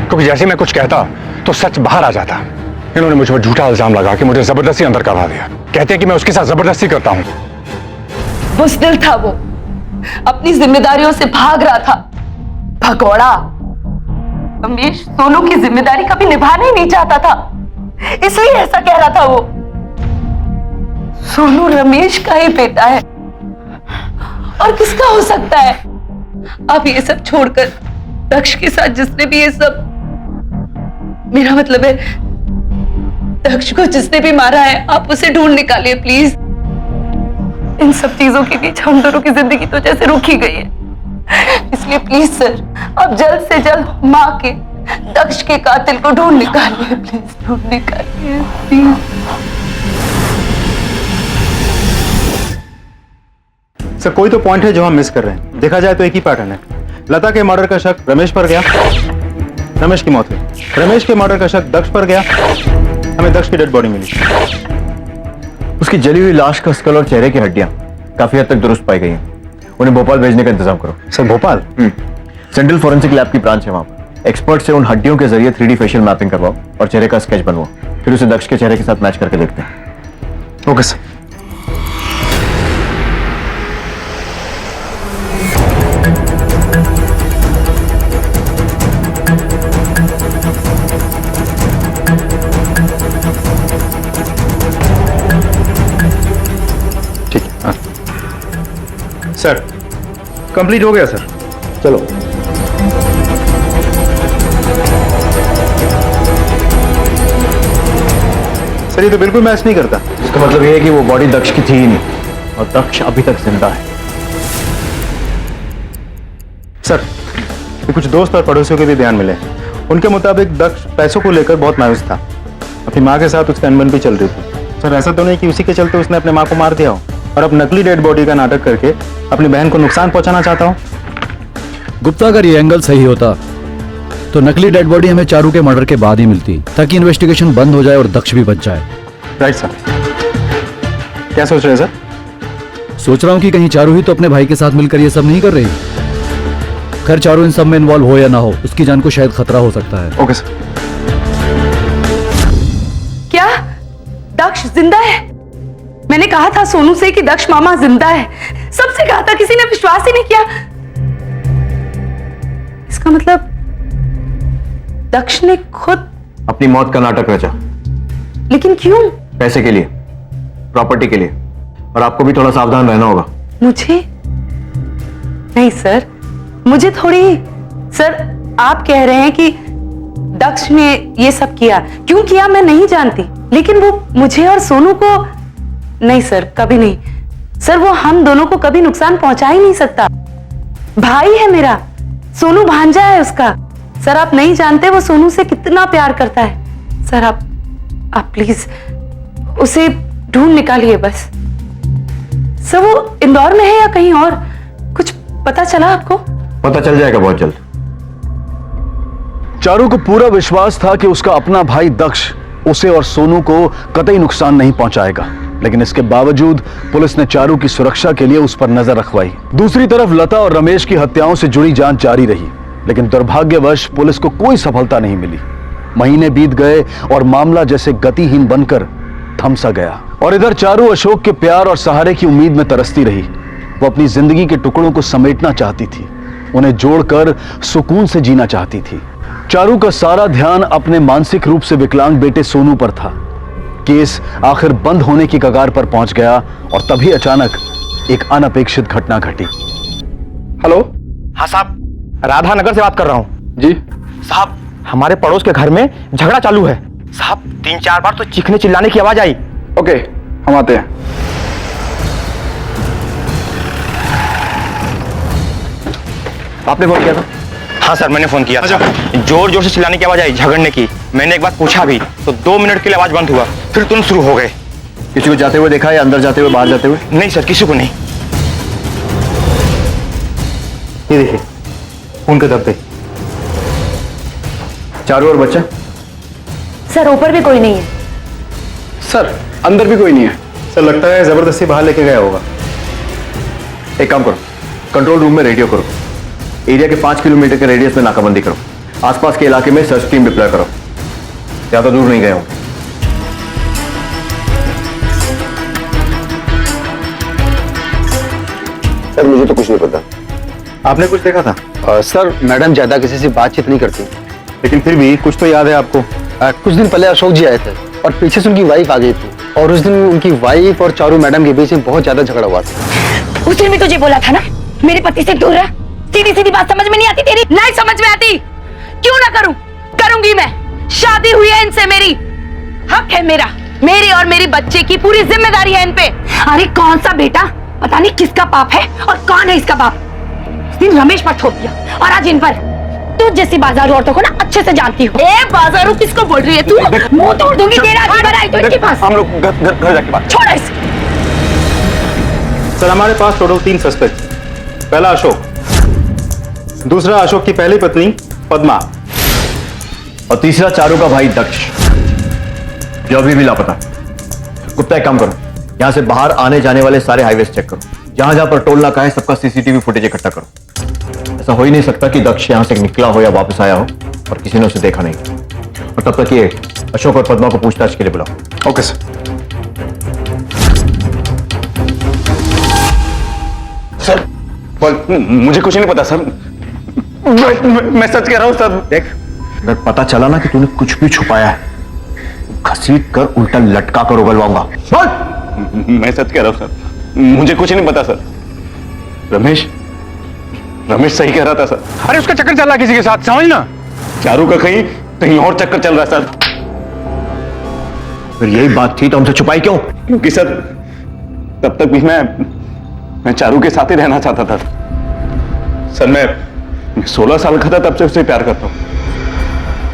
क्योंकि जैसे मैं कुछ कहता तो सच बाहर आ जाता। इन्होंने मुझ पर झूठा इल्जाम लगा के मुझे जबरदस्ती अंदर करवा दिया। कहते हैं कि मैं उसके साथ जबरदस्ती करता हूं। बुज़दिल था वो, अपनी जिम्मेदारियों से भाग रहा था। भगोड़ा। रमेश सोनू की जिम्मेदारी कभी निभाना ही नहीं चाहता था, इसलिए ऐसा कह रहा था वो। सोनू रमेश का ही बेटा है और किसका हो सकता है? आप ये सब छोड़कर दक्ष के साथ जिसने भी ये सब, मेरा मतलब है दक्ष को जिसने भी मारा है, आप उसे ढूंढ निकालिए प्लीज। इन सब चीजों के बीच हम दोनों की जिंदगी तो जैसे रुक ही गई है। इसलिए प्लीज सर, आप जल्द से जल्द माँ के दक्ष के कातिल को ढूंढ निकालिए, प्लीज ढूंढ निकालिए प्लीज। सर, कोई तो पॉइंट है जो हम मिस कर रहे हैं। देखा जाए तो एक ही पैटर्न है। लता के मर्डर का शक रमेश पर गया, रमेश की मौत हुई। रमेश के मर्डर का शक दक्ष पर गया, हमें दक्ष की डेड बॉडी मिली। उसकी जली हुई लाश का स्कल और चेहरे की हड्डियां काफी हद तक दुरुस्त पाई गई हैं। उन्हें भोपाल भेजने का इंतजाम करो। Sir, Bhopal? Central forensic lab की ब्रांच है वहां पर। एक्सपर्ट से उन हड्डियों के जरिए 3D फेशियल मैपिंग करवाओ और चेहरे का स्केच बनवाओ, फिर उसे दक्ष के चेहरे के साथ मैच करके देखते हैं। Okay sir. ठीक है। हाँ सर, कंप्लीट हो गया सर। चलो। सर, ये तो बिल्कुल मैच नहीं करता। इसका मतलब यह है कि वो बॉडी दक्ष की थी ही नहीं और दक्ष अभी तक जिंदा है। सर, ये कुछ दोस्त और पड़ोसियों के भी बयान मिले। उनके मुताबिक दक्ष पैसों को लेकर बहुत मायूस था। अपनी माँ के साथ उसकी अनबन भी चल रही थी। सर, ऐसा तो नहीं कि उसी के चलते उसने अपने माँ को मार दिया हो और अब नकली डेड बॉडी का नाटक करके अपनी बहन को नुकसान पहुंचाना चाहता हो। गुप्ता, अगर ये एंगल सही होता तो नकली डेड बॉडी हमें चारू के मर्डर के बाद ही मिलती, ताकि इन्वेस्टिगेशन बंद हो जाए और दक्ष भी बच जाए। Right sir. क्या सोच रहे हैं सर? सोच रहा हूँ कि कहीं चारू ही तो अपने भाई के साथ मिलकर ये सब नहीं कर रही। खैर चारू इन सब में इन्वॉल्व हो या ना हो, उसकी जान को शायद खतरा हो सकता है। Okay sir. क्या दक्ष जिंदा है? मैंने कहा था सोनू से कि दक्ष मामा जिंदा है, सबसे कहा था, किसी ने विश्वास ही नहीं किया। इसका मतलब दक्ष ने खुद अपनी मौत का नाटक रचा। लेकिन क्यों? पैसे के लिए, प्रॉपर्टी के लिए। और आपको भी थोड़ा सावधान रहना होगा। मुझे नहीं सर, मुझे थोड़ी। सर आप कह रहे हैं कि दक्ष ने ये सब किया, क्यों किया मैं नहीं जानती, लेकिन वो मुझे और सोनू को नहीं सर, कभी नहीं सर। वो हम दोनों को कभी नुकसान पहुंचा ही नहीं सकता। भाई है मेरा, सोनू भांजा है उसका। सर आप नहीं जानते वो सोनू से कितना प्यार करता है। सर आप प्लीज उसे ढूंढ निकालिए बस। सर वो इंदौर में है या कहीं और? कुछ पता चला आपको? पता चल जाएगा बहुत जल्द। चारू को पूरा विश्वास था कि उसका अपना भाई दक्ष उसे और सोनू को कतई नुकसान नहीं पहुंचाएगा, लेकिन इसके बावजूद पुलिस ने चारू की सुरक्षा के लिए उस पर नजर रखवाई। दूसरी तरफ लता और रमेश की हत्याओं से जुड़ी जांच जारी रही, लेकिन दुर्भाग्यवश पुलिस को कोई सफलता नहीं मिली। महीने बीत गए और मामला जैसे गतिहीन बनकर थम सा गया। और इधर चारू अशोक के प्यार और सहारे की उम्मीद में तरसती रही। वो अपनी जिंदगी के टुकड़ों को समेटना चाहती थी, उन्हें जोड़कर सुकून से जीना चाहती थी। चारू का सारा ध्यान अपने मानसिक रूप से विकलांग बेटे सोनू पर था। केस आखिर बंद होने की कगार पर पहुंच गया और तभी अचानक एक अनपेक्षित घटना घटी। हेलो। हाँ साहब, राधा नगर से बात कर रहा हूँ। जी साहब हमारे पड़ोस के घर में झगड़ा चालू है साहब। 3-4 बार तो चीखने चिल्लाने की आवाज आई। ओके, हम आते हैं। आपने फोन किया था? हाँ सर मैंने फोन किया था। जोर जोर से चिल्लाने की आवाज आई, झगड़ने की। मैंने एक बार पूछा भी तो 2 मिनट के लिए आवाज बंद हुआ, फिर तुरंत शुरू हो गए। किसी को जाते हुए देखा या अंदर जाते हुए, बाहर जाते हुए? नहीं सर, किसी को नहीं। ये देखिए खून के धब्बे। चारू और बच्चा? सर ऊपर भी कोई नहीं है। सर अंदर भी कोई नहीं है। सर लगता है जबरदस्ती बाहर लेके गया होगा। एक काम करो, कंट्रोल रूम में रेडियो करो, एरिया के 5 किलोमीटर के रेडियस में नाकाबंदी करो, आसपास के इलाके में सर्च टीम डिप्लॉय करो। ज्यादा दूर नहीं गए होंगे। सर मुझे तो कुछ नहीं पता। आपने कुछ देखा था? सर मैडम ज्यादा किसी से बातचीत नहीं करती, लेकिन फिर भी कुछ तो याद है आपको? कुछ दिन पहले अशोक जी आए थे और पीछे से उनकी वाइफ आ गई थी, और उस दिन उनकी वाइफ और चारू मैडम के बीच में बहुत ज्यादा झगड़ा हुआ था। उस दिन भी तुझे बोला था ना मेरे पति से दूर रह। सीधी सीधी बात समझ में नहीं आती तेरी? नहीं समझ में आती? क्यों ना करूं? करूंगी मैं। शादी हुई है इनसे, मेरी हक है मेरा, मेरी और मेरी बच्चे की पूरी जिम्मेदारी है इन पे। अरे कौन सा बेटा, पता नहीं किसका पाप है और कौन है इसका बाप। उस दिन रमेश पर थोप दिया और आज इन पर। तू जैसी बाजारू औरतों को ना अच्छे से जानती हूँ। ए बाजारू किसको बोल रही है तू? मुंह तोड़ दूंगी तेरा। आई तो इनके पास। हम लोग घर जाके बात। छोड़ इसे। सर हमारे पास टोटल 3 सस्पेक्ट। पहला अशोक, दूसरा अशोक की पहली पत्नी पद्मा, और तीसरा चारू का भाई दक्ष, जो अभी भी लापता। गुप्ता एक काम करो, यहां से बाहर आने जाने वाले सारे हाईवेज चेक करो। जहां जहां पर टोल नाका है सबका सीसीटीवी फुटेज इकट्ठा करो। ऐसा हो ही नहीं सकता कि दक्ष यहां से निकला हो या वापस आया हो और किसी ने उसे देखा नहीं। और तब तक ये अशोक और पद्मा को पूछताछ के लिए बुलाओ। Okay sir. सर मुझे कुछ नहीं पता सर। मैं सच कह रहा हूं सर। देख, अगर पता चला ना कि तूने कुछ भी छुपाया है, घसीट कर उल्टा लटका कर उगलवाऊंगा। मैं सच कह रहा हूं सर, मुझे कुछ नहीं पता सर। रमेश सही कह रहा था सर। अरे उसका चक्कर चल रहा है किसी के साथ, समझ ना। चारू का कहीं और चक्कर चल रहा है सर। फिर यही बात थी तो हमसे छुपाई क्यों? क्योंकि सर तब तक भी मैं चारू के साथ ही रहना चाहता था सर। मैं 16 साल का था तब से उससे प्यार करता हूं।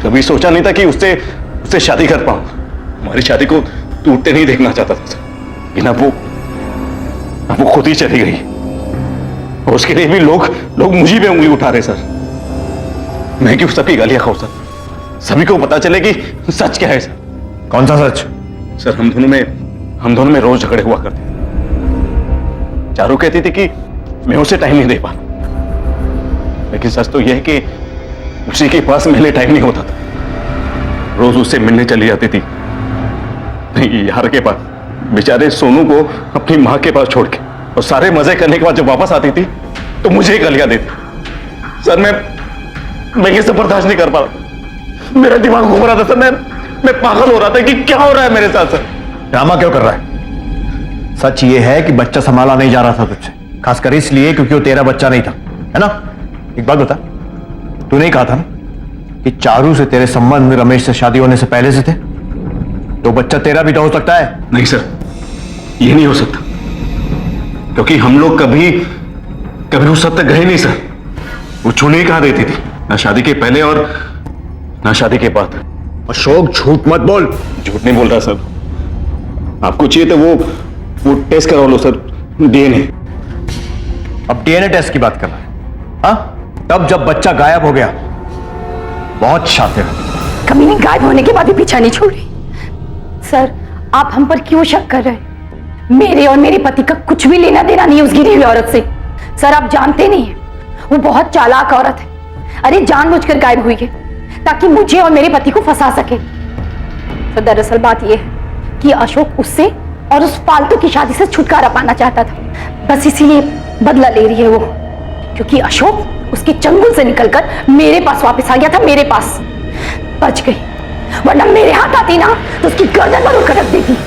कभी सोचा नहीं था कि उससे शादी कर पाऊं। हमारी शादी को टूटते नहीं देखना चाहता था सर, लेकिन अब वो खुद ही चली गई। और उसके लिए भी लोग मुझे पे उंगली उठा रहे सर। मैं क्यों सबकी गालियां खाऊं सर? सभी को पता चले कि सच क्या है सर। कौन सा सच? सर हम दोनों में रोज झगड़े हुआ करते। चारू कहती थी कि मैं उसे टाइम नहीं दे पाता, लेकिन सच तो यह है कि उसी के पास मेरे लिए टाइम नहीं होता था। रोज उससे मिलने चली जाती थी यार के पास, बेचारे सोनू को अपनी माँ के पास छोड़ के, और सारे मजे करने के बाद जब वापस आती थी तो मुझे ही गालियां देती। सर मैं ये सब बर्दाश्त नहीं कर पा रहा, मेरा दिमाग घूम रहा था सर, मैं पागल हो रहा था कि क्या हो रहा है मेरे साथ। सर ड्रामा क्यों कर रहा है? सच ये है कि बच्चा संभाला नहीं जा रहा था तुझसे, खासकर इसलिए क्योंकि वो तेरा बच्चा नहीं था, है ना? एक बात बता, तूने ही कहा था ना कि चारू से तेरे संबंध रमेश से शादी होने से पहले से थे, तो बच्चा तेरा भी तो हो सकता है। नहीं सर, ये नहीं हो सकता, क्योंकि हम लोग कभी उस हद तक गए नहीं सर। वो छूने ही कहा देती थी, ना शादी के पहले और ना शादी के बाद। अशोक झूठ मत बोल। झूठ नहीं बोल रहा सर, आपको चाहिए तो वो टेस्ट करवा लो सर, डीएनए। अब डीएनए टेस्ट की बात कर रहा है? हाँ, तब जब बच्चा गायब हो गया, बहुत शातिर है। कमीनी गायब होने के बाद भी पीछा नहीं छोड़ रही। सर, आप हम पर क्यों शक कर रहे हैं? मेरे और मेरे पति का कुछ भी लेना देना नहीं उस गिरी हुई औरत से। सर, आप जानते नहीं हैं, वो बहुत चालाक औरत है। अरे जानबूझकर गायब हुई है ताकि मुझे और मेरे पति को फंसा सके। तो दरअसल बात यह है कि अशोक उससे और उस फालतू की शादी से छुटकारा पाना चाहता था, बस इसीलिए बदला ले रही है वो, क्योंकि अशोक उसके चंगुल से निकलकर मेरे पास वापस आ गया था। मेरे पास बच गई, वरना मेरे हाथ आती ना तो उसकी गर्दन पर उड़कर रख देती।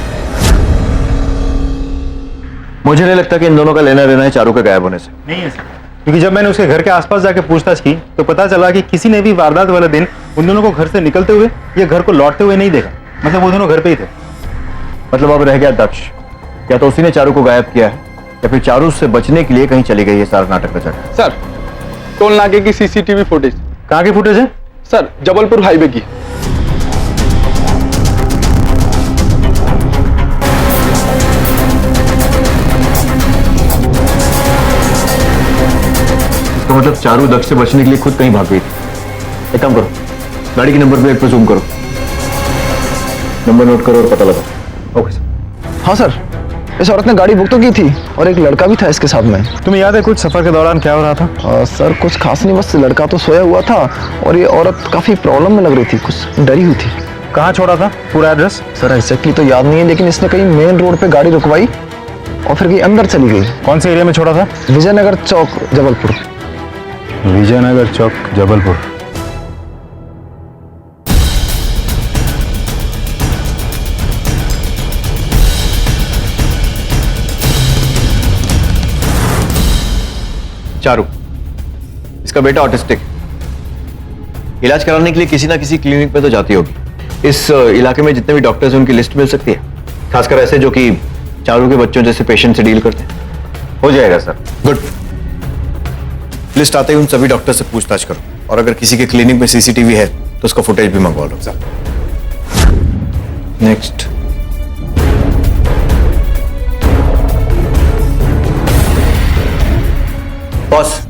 मुझे नहीं लगता कि इन दोनों का लेना देना है चारू के गायब होने से। नहीं है सर, क्योंकि जब मैंने उसके घर के आसपास जाके पूछताछ की तो पता चला कि किसी ने भी वारदात वाले दिन उन दोनों को घर से निकलते हुए या घर को लौटते हुए नहीं देखा। मतलब वो दोनों घर पे ही थे। मतलब अब रह गया दक्ष, या तो उसी ने चारू को गायब किया है या फिर चारू से बचने के लिए कहीं चली गई है सारा नाटक रचा के। सर, टोल नाके की सीसीटीवी फुटेज। कहाँ की फुटेज है सर? जबलपुर हाईवे की। तो मतलब चारू दक्ष से बचने के लिए खुद कहीं भाग गई थी। एक काम करो, गाड़ी की नंबर प्लेट पर जूम करो, नंबर नोट करो और पता लगाओ। Okay sir. हाँ सर, इस औरत ने गाड़ी बुक तो की थी और एक लड़का भी था इसके साथ में। तुम्हें याद है कुछ सफर के दौरान क्या हो रहा था? सर कुछ खास नहीं, बस लड़का तो सोया हुआ था और ये औरत काफी प्रॉब्लम में लग रही थी, कुछ डरी हुई थी। कहाँ छोड़ा था? पूरा एड्रेस? सर एग्जैक्टली तो याद नहीं है, लेकिन इसने कहीं मेन रोड पे गाड़ी रुकवाई और फिर कहीं अंदर चली गई। कौन से एरिया में छोड़ा था? विजयनगर चौक, जबलपुर। विजयनगर चौक, जबलपुर। चारू, इसका बेटा ऑटिस्टिक, इलाज कराने के लिए किसी ना किसी क्लिनिक में तो जाती होगी। इस इलाके में जितने भी डॉक्टर्स हैं उनकी लिस्ट मिल सकती है, खासकर ऐसे जो कि चारू के बच्चों जैसे पेशेंट से डील करते हैं। हो जाएगा सर। गुड। लिस्ट आते ही उन सभी डॉक्टर से पूछताछ करो, और अगर किसी के क्लिनिक में सीसीटीवी है तो उसका फुटेज भी मंगवा लो। नेक्स्ट। Boss,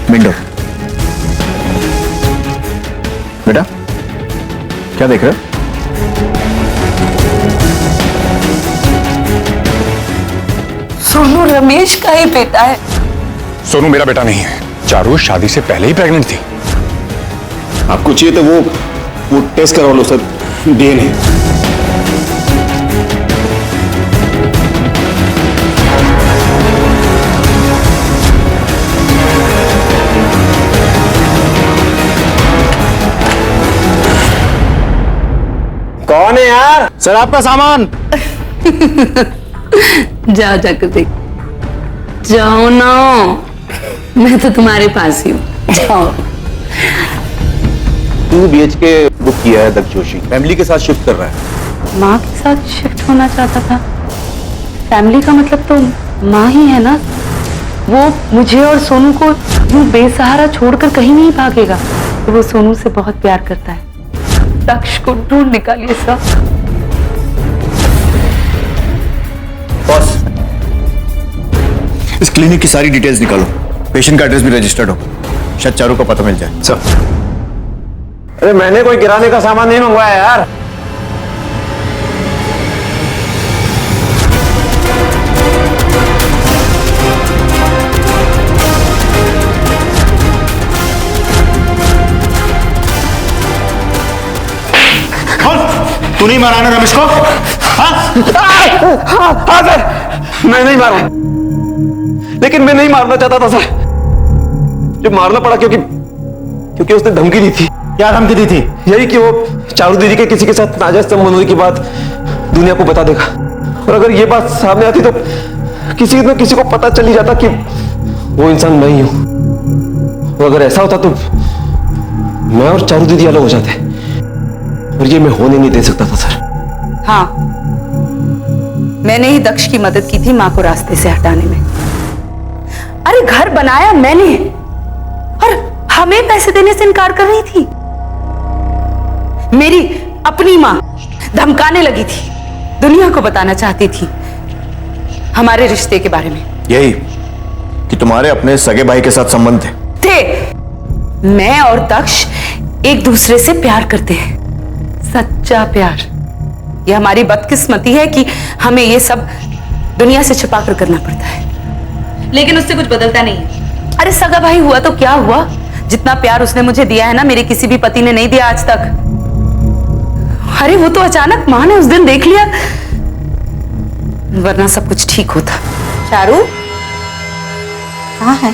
window. बेटा क्या देख रहे हो? सोनू रमेश का ही बेटा है। सोनू मेरा बेटा नहीं है, चारू शादी से पहले ही प्रेग्नेंट थी। आपको चाहिए तो वो टेस्ट करवा लो सर, डीएनए। कौन है यार? सर आपका सामान। जाओ जाकर देख, जाओ ना, मैं तो तुम्हारे पास ही हूँ, जाओ। 2 BHK बुक किया है दक्ष जोशी। फैमिली के साथ शिफ्ट कर रहा है। माँ के साथ शिफ्ट होना चाहता था। फैमिली का मतलब तो माँ ही है ना। वो मुझे और सोनू को यूं बेसहारा छोड़कर कहीं नहीं भागेगा। तो वो सोनू से बहुत प्यार करता है। दक्ष को ढूंढ निकालिए सर। बॉस, इस क्लिनिक की सारी डिटेल्स निकालो। पेशेंट का एड्रेस भी रजिस्टर्ड हो, शायद चारू को पता मिल जाए। सर, अरे मैंने कोई किराने का सामान नहीं मंगवाया यार। तू नहीं मारा ना रमेश को? हाँ सर, मैं नहीं मारा, लेकिन मैं नहीं मारना चाहता था सर। जो मारना पड़ा क्योंकि उसने धमकी दी थी। क्या धमकी दी थी? यही कि वो चारू दीदी के किसी के साथ नाजायज संबंध होने की बात दुनिया को बता देगा, और अगर ये बात सामने आती तो किसी न किसी को पता चल ही जाता कि वो इंसान मैं ही हूं। और अगर ऐसा होता तो मैं और चारू दीदी अलग हो जाते, और ये मैं होने नहीं दे सकता था सर। हाँ, मैंने ही दक्ष की मदद की थी माँ को रास्ते से हटाने में। अरे घर बनाया मैंने, और हमें पैसे देने से इनकार कर रही थी। मेरी अपनी माँ धमकाने लगी थी, दुनिया को बताना चाहती थी हमारे रिश्ते के बारे में। यही कि तुम्हारे अपने सगे भाई के साथ संबंध थे। मैं और दक्ष एक दूसरे से प्यार करते हैं, सच्चा प्यार। यह हमारी बदकिस्मती है कि हमें यह सब दुनिया से छिपा कर करना पड़ता है, लेकिन उससे कुछ बदलता नहीं है। अरे सगा भाई हुआ तो क्या हुआ, जितना प्यार उसने मुझे दिया है ना, मेरे किसी भी पति ने नहीं दिया आज तक। अरे वो तो अचानक मां ने उस दिन देख लिया, वरना सब कुछ ठीक होता। चारू कहाँ है?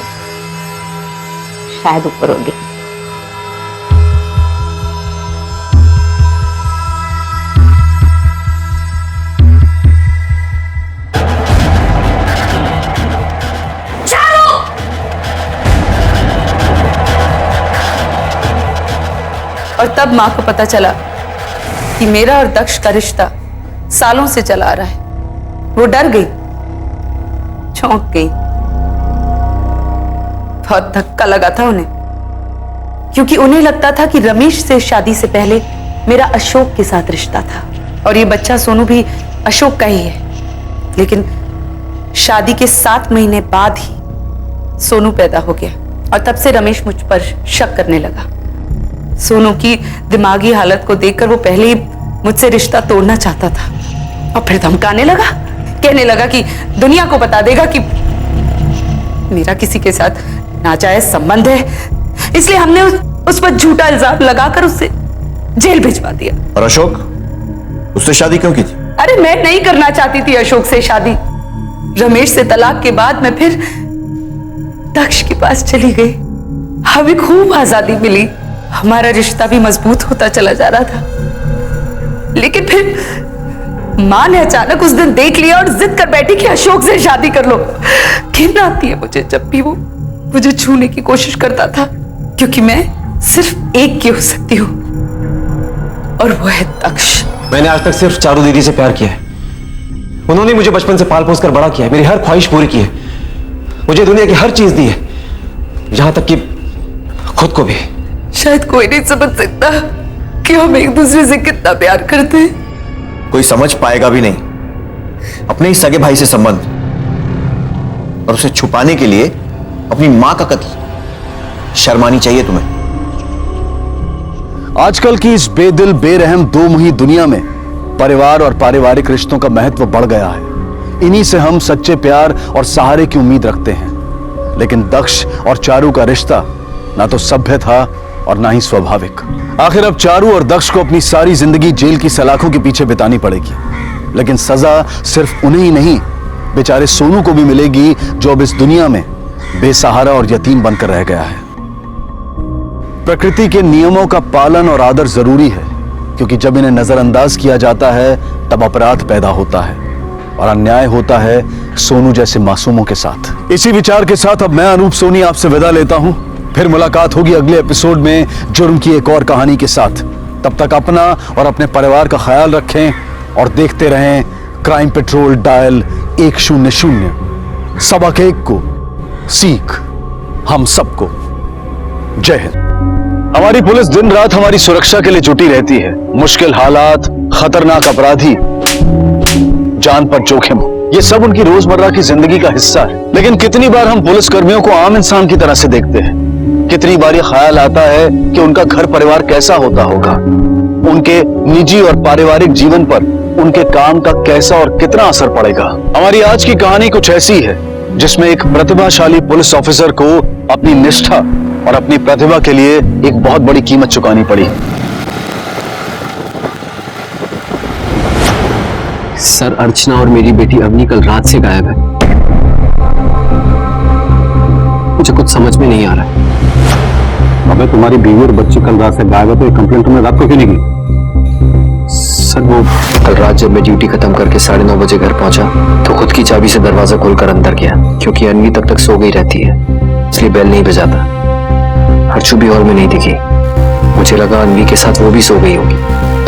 शायद ऊपर होगी। और तब मां को पता चला कि मेरा और दक्ष का रिश्ता सालों से चला आ रहा है। वो डर गई, चौंक गई। बहुत धक्का लगा था उन्हें, क्योंकि उन्हें लगता था कि रमेश से शादी से पहले मेरा अशोक के साथ रिश्ता था, और ये बच्चा सोनू भी अशोक का ही है। लेकिन शादी के 7 महीने बाद ही सोनू पैदा हो गया, और तब से रमेश मुझ पर शक करने लगा। सोनू की दिमागी हालत को देखकर वो पहले ही मुझसे रिश्ता तोड़ना चाहता था, और फिर धमकाने लगा, कहने लगा कि दुनिया को बता देगा कि मेरा किसी के साथ नाजायज संबंध है। इसलिए हमने उस पर झूठा इल्जाम लगाकर उसे जेल भिजवा दिया। और अशोक, उससे शादी क्यों की थी? अरे मैं नहीं करना चाहती थी अशोक से शादी। रमेश से तलाक के बाद मैं फिर दक्ष के पास चली गई। हमें खूब आजादी मिली, हमारा रिश्ता भी मजबूत होता चला जा रहा था। लेकिन फिर मां ने अचानक उस दिन देख लिया और जिद कर बैठी कि अशोक से शादी कर लो। घिन आती है मुझे जब भी वो मुझे छूने की कोशिश करता था, क्योंकि मैं सिर्फ एक की हो सकती हूँ, और वो है दक्ष। मैंने आज तक सिर्फ चारू दीदी से प्यार किया है। उन्होंने मुझे बचपन से पाल पोस कर बड़ा किया है, मेरी हर ख्वाहिश पूरी की है, मुझे दुनिया की हर चीज दी है, यहां तक कि खुद को भी। शायद कोई नहीं समझ सकता कि हम एक दूसरे से कितना प्यार करते हैं। कोई समझ पाएगा भी नहीं। अपने ही सगे भाई से संबंध, और उसे छुपाने के लिए अपनी मां का कत्ल। शर्मानी चाहिए तुम्हें। आजकल की इस बेदिल बेरहम दोमुही दुनिया में परिवार और पारिवारिक रिश्तों का महत्व बढ़ गया है। इन्हीं से हम सच्चे प्यार और सहारे की उम्मीद रखते हैं। लेकिन दक्ष और चारू का रिश्ता ना तो सभ्य था और ना ही स्वाभाविक। आखिर अब चारू और दक्ष को अपनी सारी जिंदगी जेल की सलाखों के पीछे बितानी पड़ेगी। लेकिन सजा सिर्फ उन्हें ही नहीं, बेचारे सोनू को भी मिलेगी, जो अब इस दुनिया में बेसहारा और यतीम बनकर रह गया है। प्रकृति के नियमों का पालन और आदर जरूरी है, क्योंकि जब इन्हें नजरअंदाज किया जाता है तब अपराध पैदा होता है और अन्याय होता है सोनू जैसे मासूमों के साथ। इसी विचार के साथ अब मैं अनूप सोनी आपसे विदा लेता हूं। फिर मुलाकात होगी अगले एपिसोड में जुर्म की एक और कहानी के साथ। तब तक अपना और अपने परिवार का ख्याल रखें और देखते रहें क्राइम पेट्रोल डायल 100। सबक एक को सीख हम सबको। जय हिंद। हमारी पुलिस दिन रात हमारी सुरक्षा के लिए जुटी रहती है। मुश्किल हालात, खतरनाक अपराधी, जान पर जोखिम, ये सब उनकी रोजमर्रा की जिंदगी का हिस्सा है। लेकिन कितनी बार हम पुलिस कर्मियों को आम इंसान की तरह से देखते हैं। कितनी बार ये ख्याल आता है कि उनका घर परिवार कैसा होता होगा, उनके निजी और पारिवारिक जीवन पर उनके काम का कैसा और कितना असर पड़ेगा। हमारी आज की कहानी कुछ ऐसी है जिसमें एक प्रतिभाशाली पुलिस ऑफिसर को अपनी निष्ठा और अपनी प्रतिभा के लिए एक बहुत बड़ी कीमत चुकानी पड़ी। सर, अर्चना और मेरी बेटी अवनी कल रात से गायब है। मुझे कुछ समझ में नहीं आ रहा है। अबे तुम्हारी बीवी और बच्ची कल रात से गायब है तो ये कंप्लेंट तुमने रात को क्यों नहीं की? सर, वो कल रात जब मैं ड्यूटी खत्म करके 9:30 बजे घर पहुंचा तो खुद की चाबी से दरवाजा खोलकर अंदर गया, क्योंकि अन्वी तब तक सो गई रहती है, इसलिए बेल नहीं बजाता। हर्षू भी हॉल में नहीं दिखी। मुझे लगा अन्वी के साथ वो भी सो गई होगी।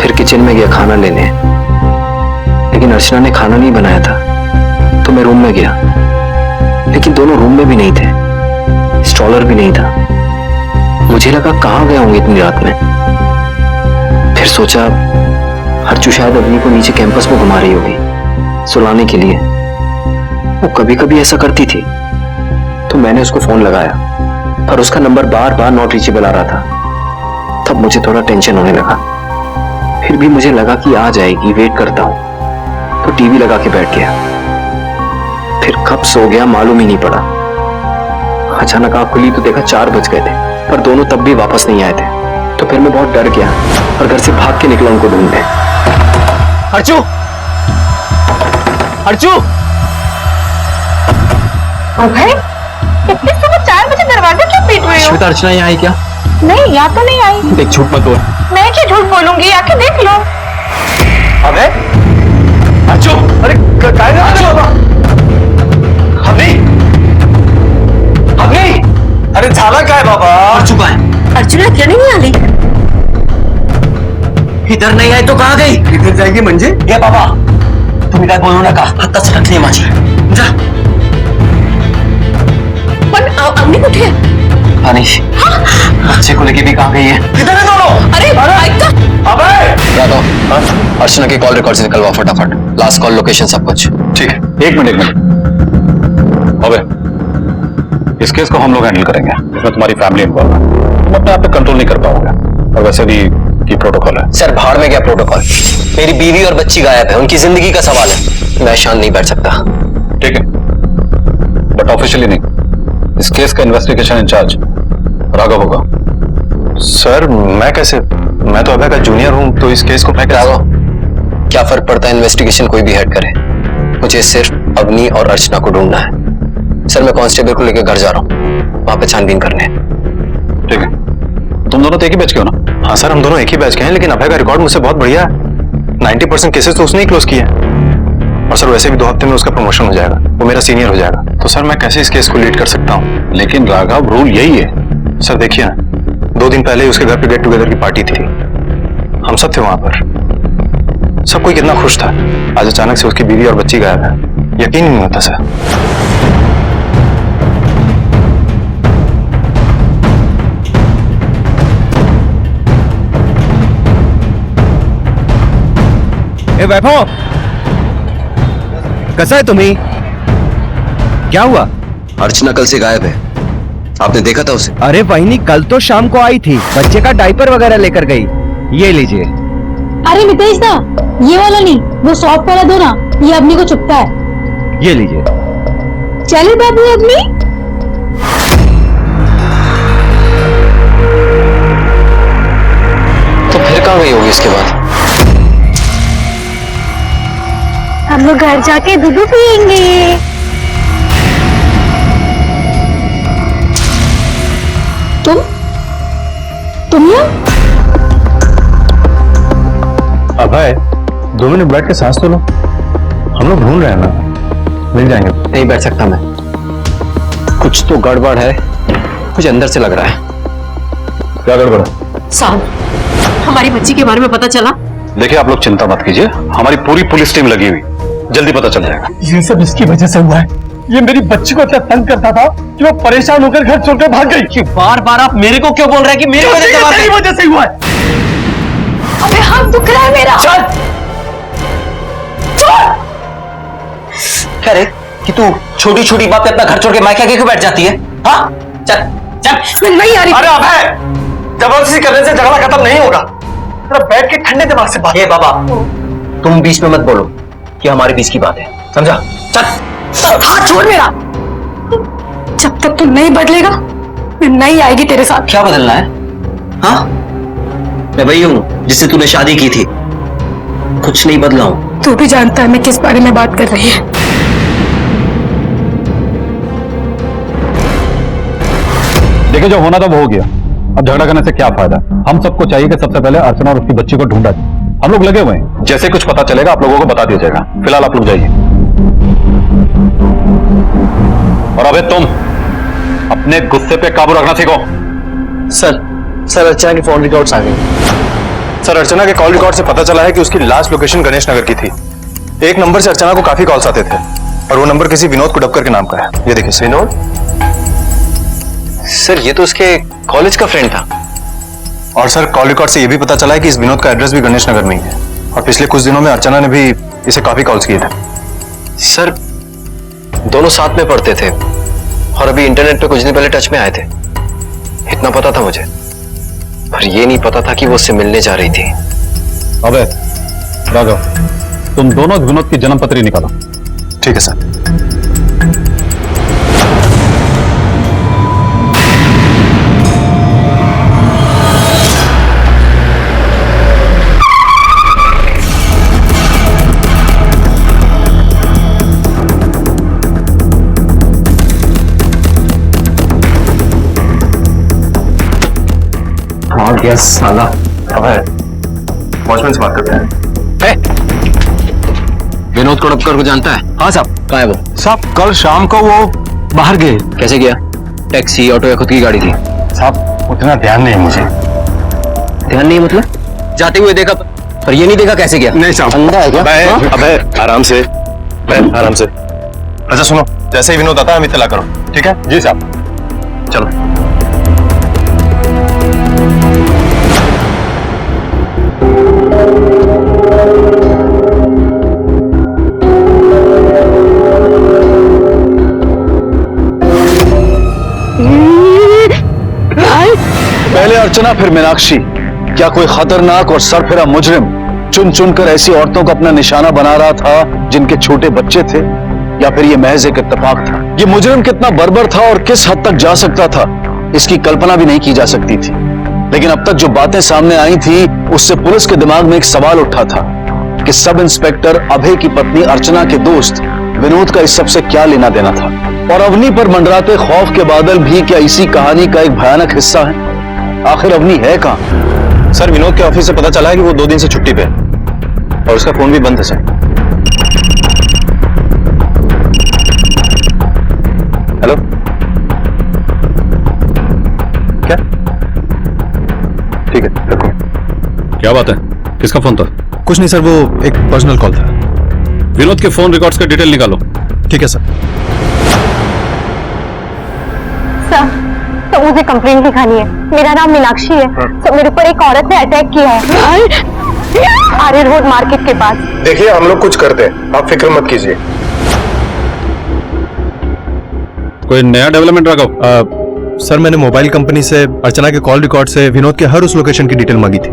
फिर किचन में गया खाना लेने, लेकिन अर्चना ने खाना नहीं बनाया था। तो मैं रूम में गया, लेकिन दोनों रूम में भी नहीं थे, स्ट्रॉलर भी नहीं था। मुझे लगा कहाँ गए होंगे इतनी रात में। फिर सोचा हर्षू शायद अवनी को नीचे कैंपस में घुमा रही होगी सुलाने के लिए। वो कभी कभी ऐसा करती थी। तो मैंने उसको फोन लगाया, पर उसका नंबर बार बार नॉट रीचेबल आ रहा था। तब मुझे थोड़ा टेंशन होने लगा। फिर भी मुझे लगा कि आ जाएगी, वेट करता हूं। तो टीवी लगा के बैठ गया। फिर कब सो गया मालूम ही नहीं पड़ा। अचानक आंख खुली तो देखा 4 बज गए थे, पर दोनों तब भी वापस नहीं आए थे। तो फिर मैं बहुत डर गया और घर से भाग के निकला उनको ढूंढने। हर्षू! हर्षू! अभय, इतने सुबह 4 बजे दरवाजा क्यों पीट रहे हो? श्वेता, अर्चना यहाँ आई क्या? नहीं, यहाँ तो नहीं आई। देख, झूठ मत बोल। मैं क्यों झूठ बोलूंगी, आके देख लो। अबे हर्षू! अरे काय ना हर्षू! अरे झाला काय बाबा? अर्चू काय? अर्जुना क्यों नहीं आली? इधर नहीं आई तो कहाँ गई? इधर जाएगी म्हणजे? ये बाबा, तुम्ही काय बोलू नका. आत्ताच घटली माझी. जा. पण अवनी कुठे है? अनिश, बच्चे को लेके भी कहाँ गई है? किधर है दोनों? अरे ऐक ना. अबे! यादव, अर्चना की कॉल रिकॉर्ड से निकलवा फटाफट. लास्ट कॉल, लोकेशन, सब कुछ. ठीक है, एक मिनट। अबे, इस केस को हम लोग हैंडल करेंगे। इसमें तुम्हारी फैमिली इन्वॉल्व है, तुम अपने आप पे कंट्रोल नहीं कर पाओगे। और वैसे भी ये प्रोटोकॉल है। सर, भाड़ में क्या प्रोटोकॉल? मेरी बीवी और बच्ची गायब है, उनकी जिंदगी का सवाल है। मैं शांत नहीं बैठ सकता। ठीक है, बट ऑफिशियली नहीं। इस केस का इन्वेस्टिगेशन इंचार्ज राघव होगा। सर, मैं कैसे? मैं तो अभय का जूनियर हूं, तो इस केस को मैं कैसे? राघव, क्या फर्क पड़ता है इन्वेस्टिगेशन कोई भी हेड करे? मुझे सिर्फ अवनी और अर्चना को ढूंढना है। सर, मैं कांस्टेबल को लेकर घर जा रहा हूँ, वहां पे छानबीन करने। ठीक है, तुम दोनों तो एक ही बैच के हो ना? हाँ सर, हम दोनों एक ही बैच के हैं, लेकिन अभय का रिकॉर्ड मुझसे बहुत बढ़िया है। 90% केसेस तो उसने ही क्लोज किए हैं। और सर, वैसे भी 2 हफ्ते में उसका प्रमोशन हो जाएगा, वो मेरा सीनियर हो जाएगा। तो सर, मैं कैसे इस केस को लीड कर सकता हूँ? लेकिन राघव, रूल यही है। सर देखिए ना, 2 दिन पहले ही उसके घर पे गेट टुगेदर की पार्टी थी। हम सब थे वहां पर। सब कोई कितना खुश था। आज अचानक से उसकी बीवी और बच्ची गायब है। यकीन ही नहीं होता सर। ए वैभव, कैसा है तुम्ही? क्या हुआ? अर्चना कल से गायब है, आपने देखा था उसे? अरे वहीनी कल तो शाम को आई थी, बच्चे का डायपर वगैरह लेकर गई। ये लीजिए। अरे मितेश दा, ये वाला नहीं, वो सॉफ्ट वाला दो ना, ये अवनी को चुपता है। ये लीजिए। चले बाबू अवनी। तो फिर कहाँ गई होगी इसके बाद? हम लोग घर जाके दूध पियेंगे। तुम यहाँ? अभय, 2 मिनट बैठ के सांस तो लो। हम लोग ढूंढ रहे हैं ना, मिल जाएंगे। नहीं बैठ सकता मैं, कुछ तो गड़बड़ है, कुछ अंदर से लग रहा है। क्या गड़बड़ है? साहब, हमारी बच्ची के बारे में पता चला? देखिए आप लोग चिंता मत कीजिए, हमारी पूरी पुलिस टीम लगी हुई, जल्दी पता चल जाएगा। ये सब इसकी वजह से हुआ है। ये मेरी बच्ची को इतना तंग करता था कि वो परेशान होकर घर छोड़कर भाग गई। बार बार आप मेरे को क्यों बोल रहे हैं कि मेरी वजह से हुआ है? अबे हाथ दुख रहा है मेरा। चल क्या रे कि तू छोटी छोटी बात पे अपना घर छोड़ के मायके क्यों बैठ जाती है? हाँ चल चल। मैं नहीं आ रही। अरे अबे जबरदस्ती करने से झगड़ा खत्म नहीं होगा। थोड़ा बैठ के ठंडे दिमाग से बात। ये बाबा तुम बीच में मत बोलो कि हमारे बीच की बात है, समझा? चल हाथ छोड़ मेरा। जब तक तू नहीं बदलेगा मैं नहीं आएगी तेरे साथ। क्या बदलना है? हाँ मैं वही हूं जिससे तूने शादी की थी, कुछ नहीं बदला हूं। तू भी जानता है मैं किस बारे में बात कर रही है। देखिए जो होना था वो हो गया, अब झगड़ा करने से क्या फायदा? हम सबको चाहिए कि सबसे पहले अर्चना और उसकी बच्ची को ढूंढा जाए। हम लोग लगे हुए हैं, जैसे कुछ पता चलेगा आप लोगों को बता दिया जाएगा। फिलहाल आप लोग जाइए। और अबे तुम अपने गुस्से पे काबू रखना सीखो। सर अर्चना के फोन रिकॉर्ड्स आ गए। सर अर्चना के कॉल रिकॉर्ड से पता चला है कि उसकी लास्ट लोकेशन गणेश नगर की थी। एक नंबर से अर्चना को काफी कॉल्स आते थे और वो नंबर किसी विनोद कुडपकर के नाम का है। ये देखिए। विनोद? सर ये तो उसके कॉलेज का फ्रेंड था। और सर कॉल रिकॉर्ड से ये भी पता चला है कि इस विनोद का एड्रेस भी गणेश नगर में ही है और पिछले कुछ दिनों में अर्चना ने भी इसे काफी कॉल्स किए थे। सर दोनों साथ में पढ़ते थे और अभी इंटरनेट पे कुछ दिन पहले टच में आए थे, इतना पता था मुझे, पर ये नहीं पता था कि वो उससे मिलने जा रही थी। अबे राघव, तुम दोनों विनोद की जन्म पत्री निकालो। ठीक है सर। हाँ गया साला। अबे वॉचमैन से बात करते हैं। विनोद कुडपकर को जानता है? हाँ साहब। कहाँ है वो? साहब कल शाम को वो बाहर गए। कैसे गया? टैक्सी, ऑटो या खुद की गाड़ी थी? साहब उतना ध्यान नहीं है मुझे। ध्यान नहीं मतलब? जाते हुए देखा पर ये नहीं देखा कैसे गया? नहीं साहब। अंधा है क्या? अबे आराम से, आराम से। अच्छा सुनो, जैसे ही विनोद आता है हमें इत्तला करो, ठीक है? जी साहब। चलो। पहले अर्चना फिर मीनाक्षी, क्या कोई खतरनाक और सरफिरा मुजरिम चुन चुनकर ऐसी औरतों को अपना निशाना बना रहा था जिनके छोटे बच्चे थे, या फिर ये महज एक इत्तेफाक था? ये मुजरिम कितना बर्बर था और किस हद तक जा सकता था, इसकी कल्पना भी नहीं की जा सकती थी। लेकिन अब तक जो बातें सामने आई थी उससे पुलिस के दिमाग में एक सवाल उठा था कि सब इंस्पेक्टर अभय की पत्नी अर्चना के दोस्त विनोद का इस सबसे क्या लेना देना था, और अवनी पर मंडराते खौफ के बादल भी क्या इसी कहानी का एक भयानक हिस्सा है? आखिर अवनी है कहां? सर विनोद के ऑफिस से पता चला है कि वो 2 दिन से छुट्टी पे है और उसका फोन भी बंद है सर। हेलो, क्या? ठीक है रखो। क्या बात है, किसका फोन था? कुछ नहीं सर, वो एक पर्सनल कॉल था। विनोद के फोन रिकॉर्ड्स का डिटेल निकालो। ठीक है सर। सर तो मुझे कंप्लेंट लिखानी है। मेरा नाम मीनाक्षी है। तो मेरे ऊपर एक औरत ने अटैक किया है आर्य रोड मार्केट के पास। देखिए हम लोग कुछ करते हैं, आप फिक्र मत कीजिए। कोई नया डेवलपमेंट राघव? सर मैंने मोबाइल कंपनी से अर्चना के कॉल रिकॉर्ड से विनोद के हर उस लोकेशन की डिटेल मांगी थी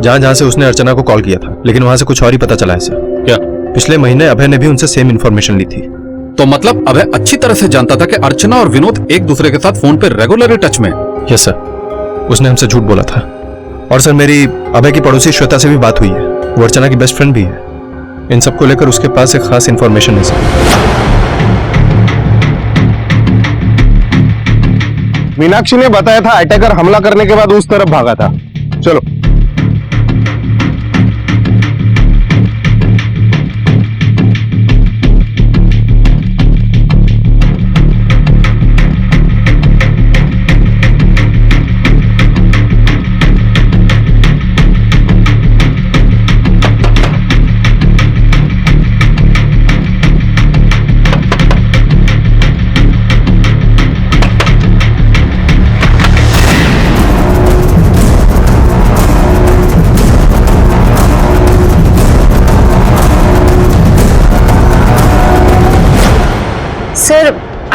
जहां जहां से उसने अर्चना को कॉल किया था, लेकिन वहां से कुछ और ही पता चला है सर। क्या? पिछले महीने अभय ने भी उनसे सेम इन्फॉर्मेशन ली थी। तो मतलब अभय अच्छी तरह से जानता था कि अर्चना और विनोद एक दूसरे के साथ फोन पे रेगुलरली टच में? यस सर, उसने हमसे झूठ बोला था। और सर मेरी अभय की पड़ोसी श्वेता से भी बात हुई है, वो अर्चना की बेस्ट फ्रेंड भी है। इन सबको लेकर उसके पास एक खास इन्फॉर्मेशन है सर। मीनाक्षी ने बताया था अटैकर हमला करने के बाद उस तरफ भागा था। चलो।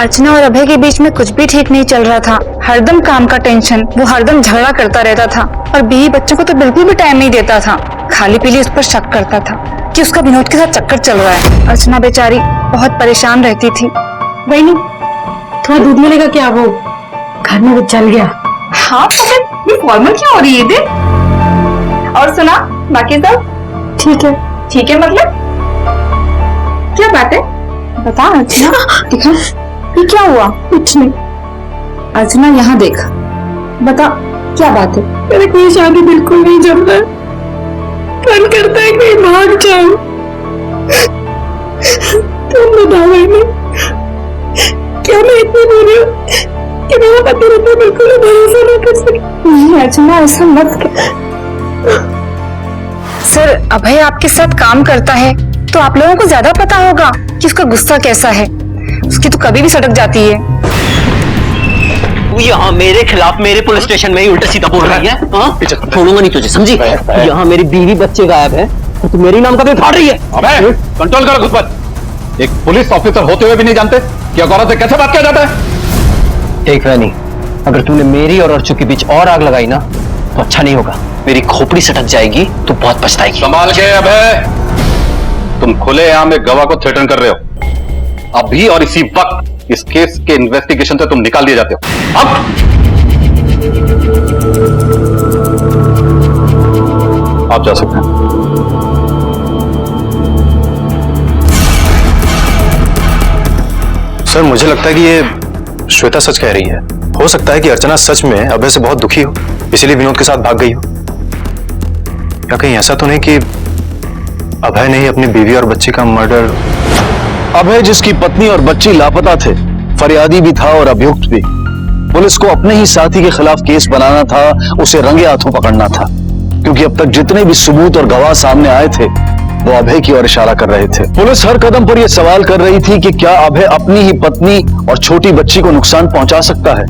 अर्चना और अभय के बीच में कुछ भी ठीक नहीं चल रहा था। हरदम काम का टेंशन, वो हरदम झगड़ा करता रहता था और बीवी बच्चों को तो बिल्कुल भी टाइम नहीं देता था। खाली पीली उस पर शक करता था कि उसका विनोद के साथ चक्कर चल रहा है। अर्चना बेचारी बहुत परेशान रहती थी। बहनी थोड़ा दूध मिलेगा क्या? वो घर में वो जल गया। हाँ ये फॉर्मल क्या हो रही है दे? और सुना बाकी सब ठीक है। ठीक है मतलब क्या बात है? बता अर्चना, दिखा ये क्या हुआ? कुछ नहीं। अर्चना यहाँ देख, बता क्या बात है? मेरे को ये शादी बिल्कुल नहीं जम रहा है। मन करता है कहीं भाग जाऊं। तुम बताओ बहनी, क्या मैं इतनी बुरी हूँ कि मेरा पति मुझ पर बिल्कुल भी भरोसा नहीं कर सके? नहीं अर्चना, ऐसा मत कर। सर, अभय आपके साथ काम करता है तो आप लोगों को ज्यादा पता होगा कि उसका गुस्सा कैसा है। उसकी तो कभी भी सटक जाती है। तू यहाँ मेरे खिलाफ मेरे पुलिस स्टेशन में ही उल्टा सीधा बोल रही है। छोड़ूंगा नहीं तुझे, समझी? यहाँ मेरी बीवी बच्चे गायब है तो तू मेरी नाम का भी फाड़ रही है। अबे कंट्रोल करो खुद पर। एक पुलिस ऑफिसर होते हुए भी नहीं जानते कि औरत से कैसे बात किया जाता है। देख रानी, अगर तूने मेरी और अर्चू के बीच और आग लगाई ना तो अच्छा नहीं होगा। मेरी खोपड़ी सटक जाएगी तो बहुत पछताएगी। संभाल के। अबे तुम खुलेआम एक गवाह को थ्रेटन कर रहे हो। अभी और इसी वक्त इस केस के इन्वेस्टिगेशन से तुम निकाल दिए जाते हो। अब आप जा सकते हैं। सर, मुझे लगता है कि ये श्वेता सच कह रही है। हो सकता है कि अर्चना सच में अभय से बहुत दुखी हो, इसीलिए विनोद के साथ भाग गई हो। या कहीं ऐसा तो नहीं कि अभय ने ही अपनी बीवी और बच्ची का मर्डर? अभय जिसकी पत्नी और बच्ची लापता थे, फरियादी भी था और अभियुक्त भी। पुलिस को अपने ही साथी के खिलाफ केस बनाना था, उसे रंगे हाथों पकड़ना था, क्योंकि अब तक जितने भी सबूत और गवाह सामने आए थे वो अभय की ओर इशारा कर रहे थे। पुलिस हर कदम पर यह सवाल कर रही थी कि क्या अभय अपनी ही पत्नी और छोटी बच्ची को नुकसान पहुंचा सकता है।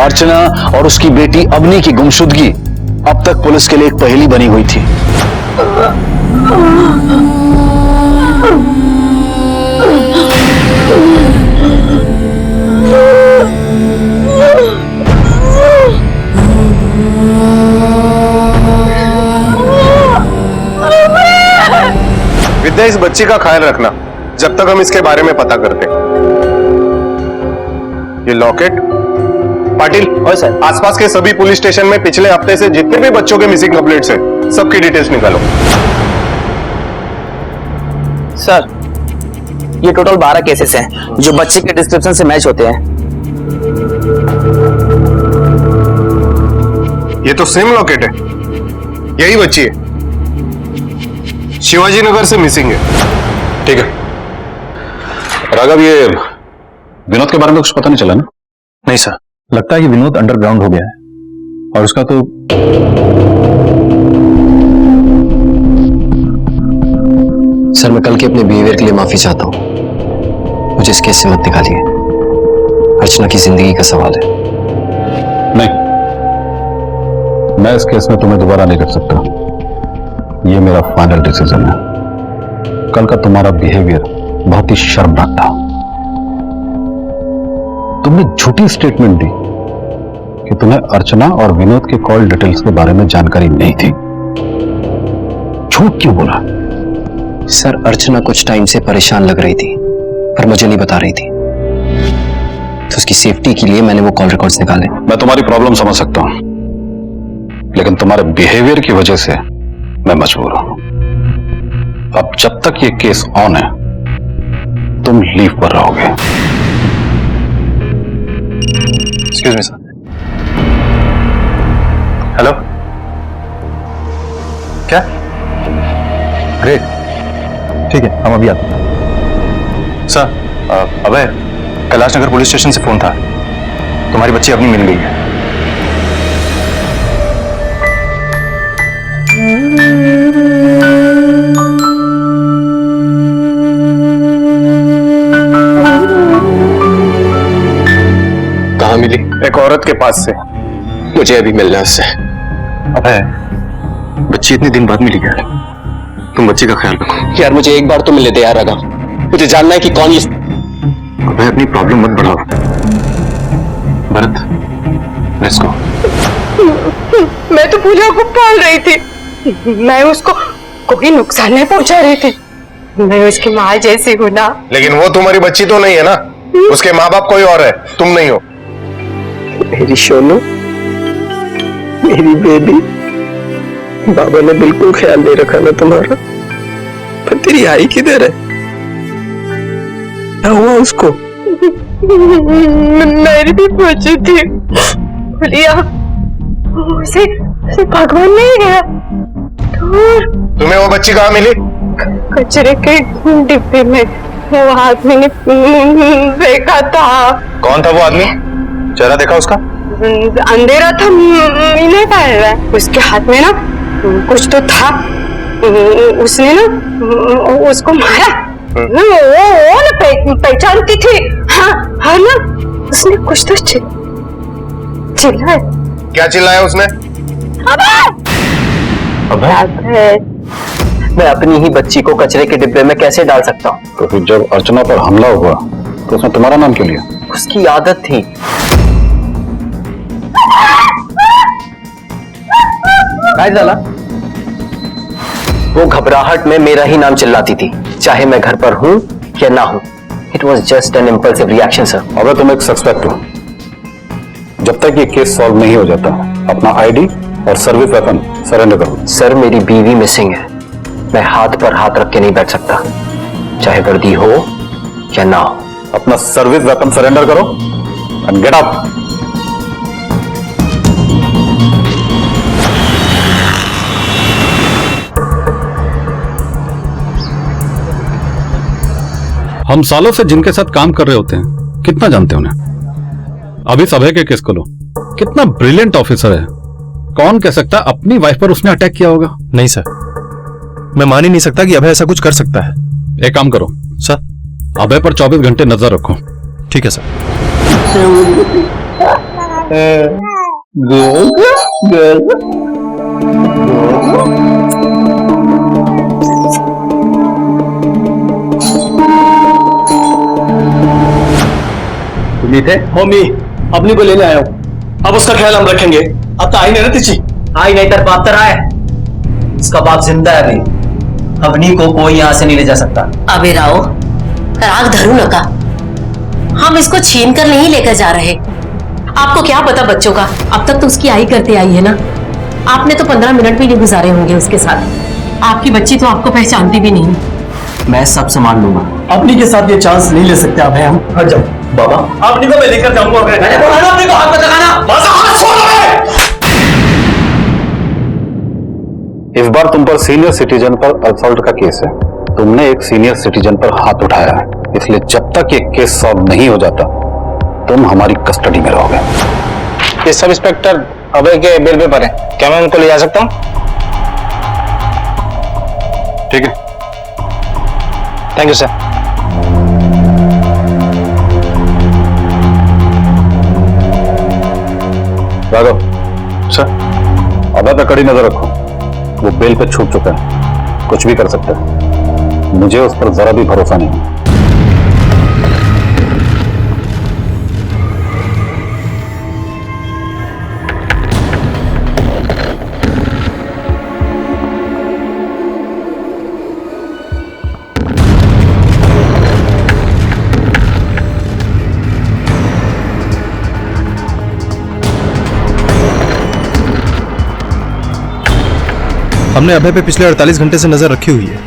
अर्चना और उसकी बेटी अवनी की गुमशुदगी अब तक पुलिस के लिए एक पहेली बनी हुई थी। विद्या, इस बच्ची का ख्याल रखना जब तक हम इसके बारे में पता करते। ये लॉकेट पाटिल, और सर आसपास के सभी पुलिस स्टेशन में पिछले हफ्ते से जितने भी बच्चों के मिसिंग कंप्लेंट्स हैं, सबकी डिटेल्स निकालो। सर, ये टोटल 12 केसेस हैं जो बच्चे के डिस्क्रिप्शन से मैच होते हैं। ये तो सेम लॉकेट है, यही बच्ची है, शिवाजी नगर से मिसिंग है। ठीक है राघव, ये विनोद के बारे में कुछ पता नहीं चला ना? नहीं सर, लगता है कि विनोद अंडरग्राउंड हो गया है और उसका तो सर, मैं कल के अपने बिहेवियर के लिए माफी चाहता हूं। मुझे इस केस से मत निकालिए। अर्चना की जिंदगी का सवाल है। नहीं, मैं इस केस में तुम्हें दोबारा नहीं रख सकता। ये मेरा फाइनल डिसीजन है। कल का तुम्हारा बिहेवियर बहुत ही शर्मनाक था। तुमने झूठी स्टेटमेंट दी कि तुम्हें अर्चना और विनोद के कॉल डिटेल्स के बारे में जानकारी नहीं थी। झूठ क्यों बोला? सर, अर्चना कुछ टाइम से परेशान लग रही थी पर मुझे नहीं बता रही थी, तो उसकी सेफ्टी के लिए मैंने वो कॉल रिकॉर्ड्स निकाले। मैं तुम्हारी प्रॉब्लम समझ सकता हूं, लेकिन तुम्हारे बिहेवियर की वजह से मैं मजबूर हूं। अब जब तक ये केस ऑन है, तुम लीव पर रहोगे। Excuse me sir. हेलो, क्या? ग्रेट, ठीक है, हम अभी आते हैं। सर, अभय, कैलाश नगर पुलिस स्टेशन से फोन था, तुम्हारी बच्ची अपनी मिल गई है। कहाँ मिली? एक औरत के पास से। मुझे अभी मिलना है उससे। अभय, बच्ची इतने दिन बाद मिली क्या? तुम बच्ची का ख्याल रखो। यार मुझे एक बार तो मिलने दे यार राघव, मुझे जानना है कि कौन ये अभय अपनी प्रॉब्लम मत बढ़ाओ। Bharat, let's go. मैं तो पूजा को पाल रही थी, मैं उसको कोई नुकसान नहीं पहुंचा रही थी। मैं उसकी माँ जैसी हूँ ना। लेकिन वो तुम्हारी बच्ची तो नहीं है ना, उसके माँ बाप कोई और है, तुम नहीं हो। मेरी सोनू, मेरी बेबी, बाबा ने बिल्कुल ख्याल नहीं रखा ना तुम्हारा। पर तेरी आई किधर है? क्या हुआ उसको? मेरी भी बच्ची थी, भैया उसे भगवान नहीं गया। तुम्हें वो बच्ची कहाँ मिली? कचरे के डिब्बे में वो आदमी ने देखा था। कौन था वो आदमी? चेहरा देखा उसका? अंधेरा था, नहीं पाया। उसके हाथ में ना कुछ तो था, उसने ना उसको मारा। वो ना पहचानती थी। हाँ ना, उसने कुछ तो चिल्लाया। क्या चिल्लाया उसने? मैं अपनी ही बच्ची को कचरे के डिब्बे में कैसे डाल सकता हूँ? तो फिर जब अर्चना पर हमला हुआ तो उसने तुम्हारा नाम क्यों लिया? उसकी आदत थी। काय झाला? वो घबराहट में मेरा ही नाम चिल्लाती थी, चाहे मैं घर पर हूं या ना हूं। It was just an impulsive reaction sir. अबे तुम एक सस्पेक्ट हो। जब तक ये केस सॉल्व नहीं हो जाता, अपना आईडी और सर्विस वेपन सरेंडर करो। सर, मेरी बीवी मिसिंग है। मैं हाथ पर हाथ रख के नहीं बैठ सकता, चाहे वर्दी हो या ना हो। अपना सर्विस वेपन सरेंडर करो एंड गेट आउट। हम सालों से जिनके साथ काम कर रहे होते हैं, कितना जानते हैं उन्हें। अभी अभय के केस को लो, कितना ब्रिलियंट ऑफिसर है। कौन कह सकता अपनी वाइफ पर उसने अटैक किया होगा? नहीं सर, मैं मान ही नहीं सकता कि अभय ऐसा कुछ कर सकता है। एक काम करो सर, अभय पर 24 घंटे नजर रखो। ठीक है सर। मम्मी, अपनी को लेने आया हूँ। अब उसका ख्याल हम रखेंगे। अब तो आई नहीं ना तिची। आई नहीं तर बाप तर आए। इसका बाप जिंदा है अभी। अवनी को कोई यहाँ से नहीं ले जा सकता। अबे राव, राग धरू नका। हम इसको छीन कर नहीं लेकर जा रहे। आपको क्या पता बच्चों का, अब तक तो उसकी आई करते आई है ना। आपने तो 15 मिनट भी नहीं गुजारे होंगे उसके साथ। आपकी बच्ची तो आपको पहचानती भी नहीं। मैं सब संभाल लूंगा। अपनी के साथ ये चांस नहीं ले सकते आप। हम हट जाओ बाबा, अपनी को मैं लेकर जाऊंगा। मैंने बोला ना अपनी को हाथ मत लगाना। हाथ छोड़ो। इस बार तुम पर सीनियर सिटीजन पर असॉल्ट का केस है। तुमने एक सीनियर सिटीजन पर हाथ उठाया है, इसलिए जब तक ये केस सॉल्व नहीं हो जाता, तुम हमारी कस्टडी में रहोगे। ये सब इंस्पेक्टर अभय के बेल पे पर है, क्या मैं उनको ले जा सकता हूँ? ठीक है, thank you sir. Raghav sir, Abhay पे कड़ी नजर रखो। वो बेल पे छूट चुका है, कुछ भी कर सकता है। मुझे उस पर जरा भी भरोसा नहीं है। हमने अभय पे पिछले 48 घंटे से नजर रखी हुई है,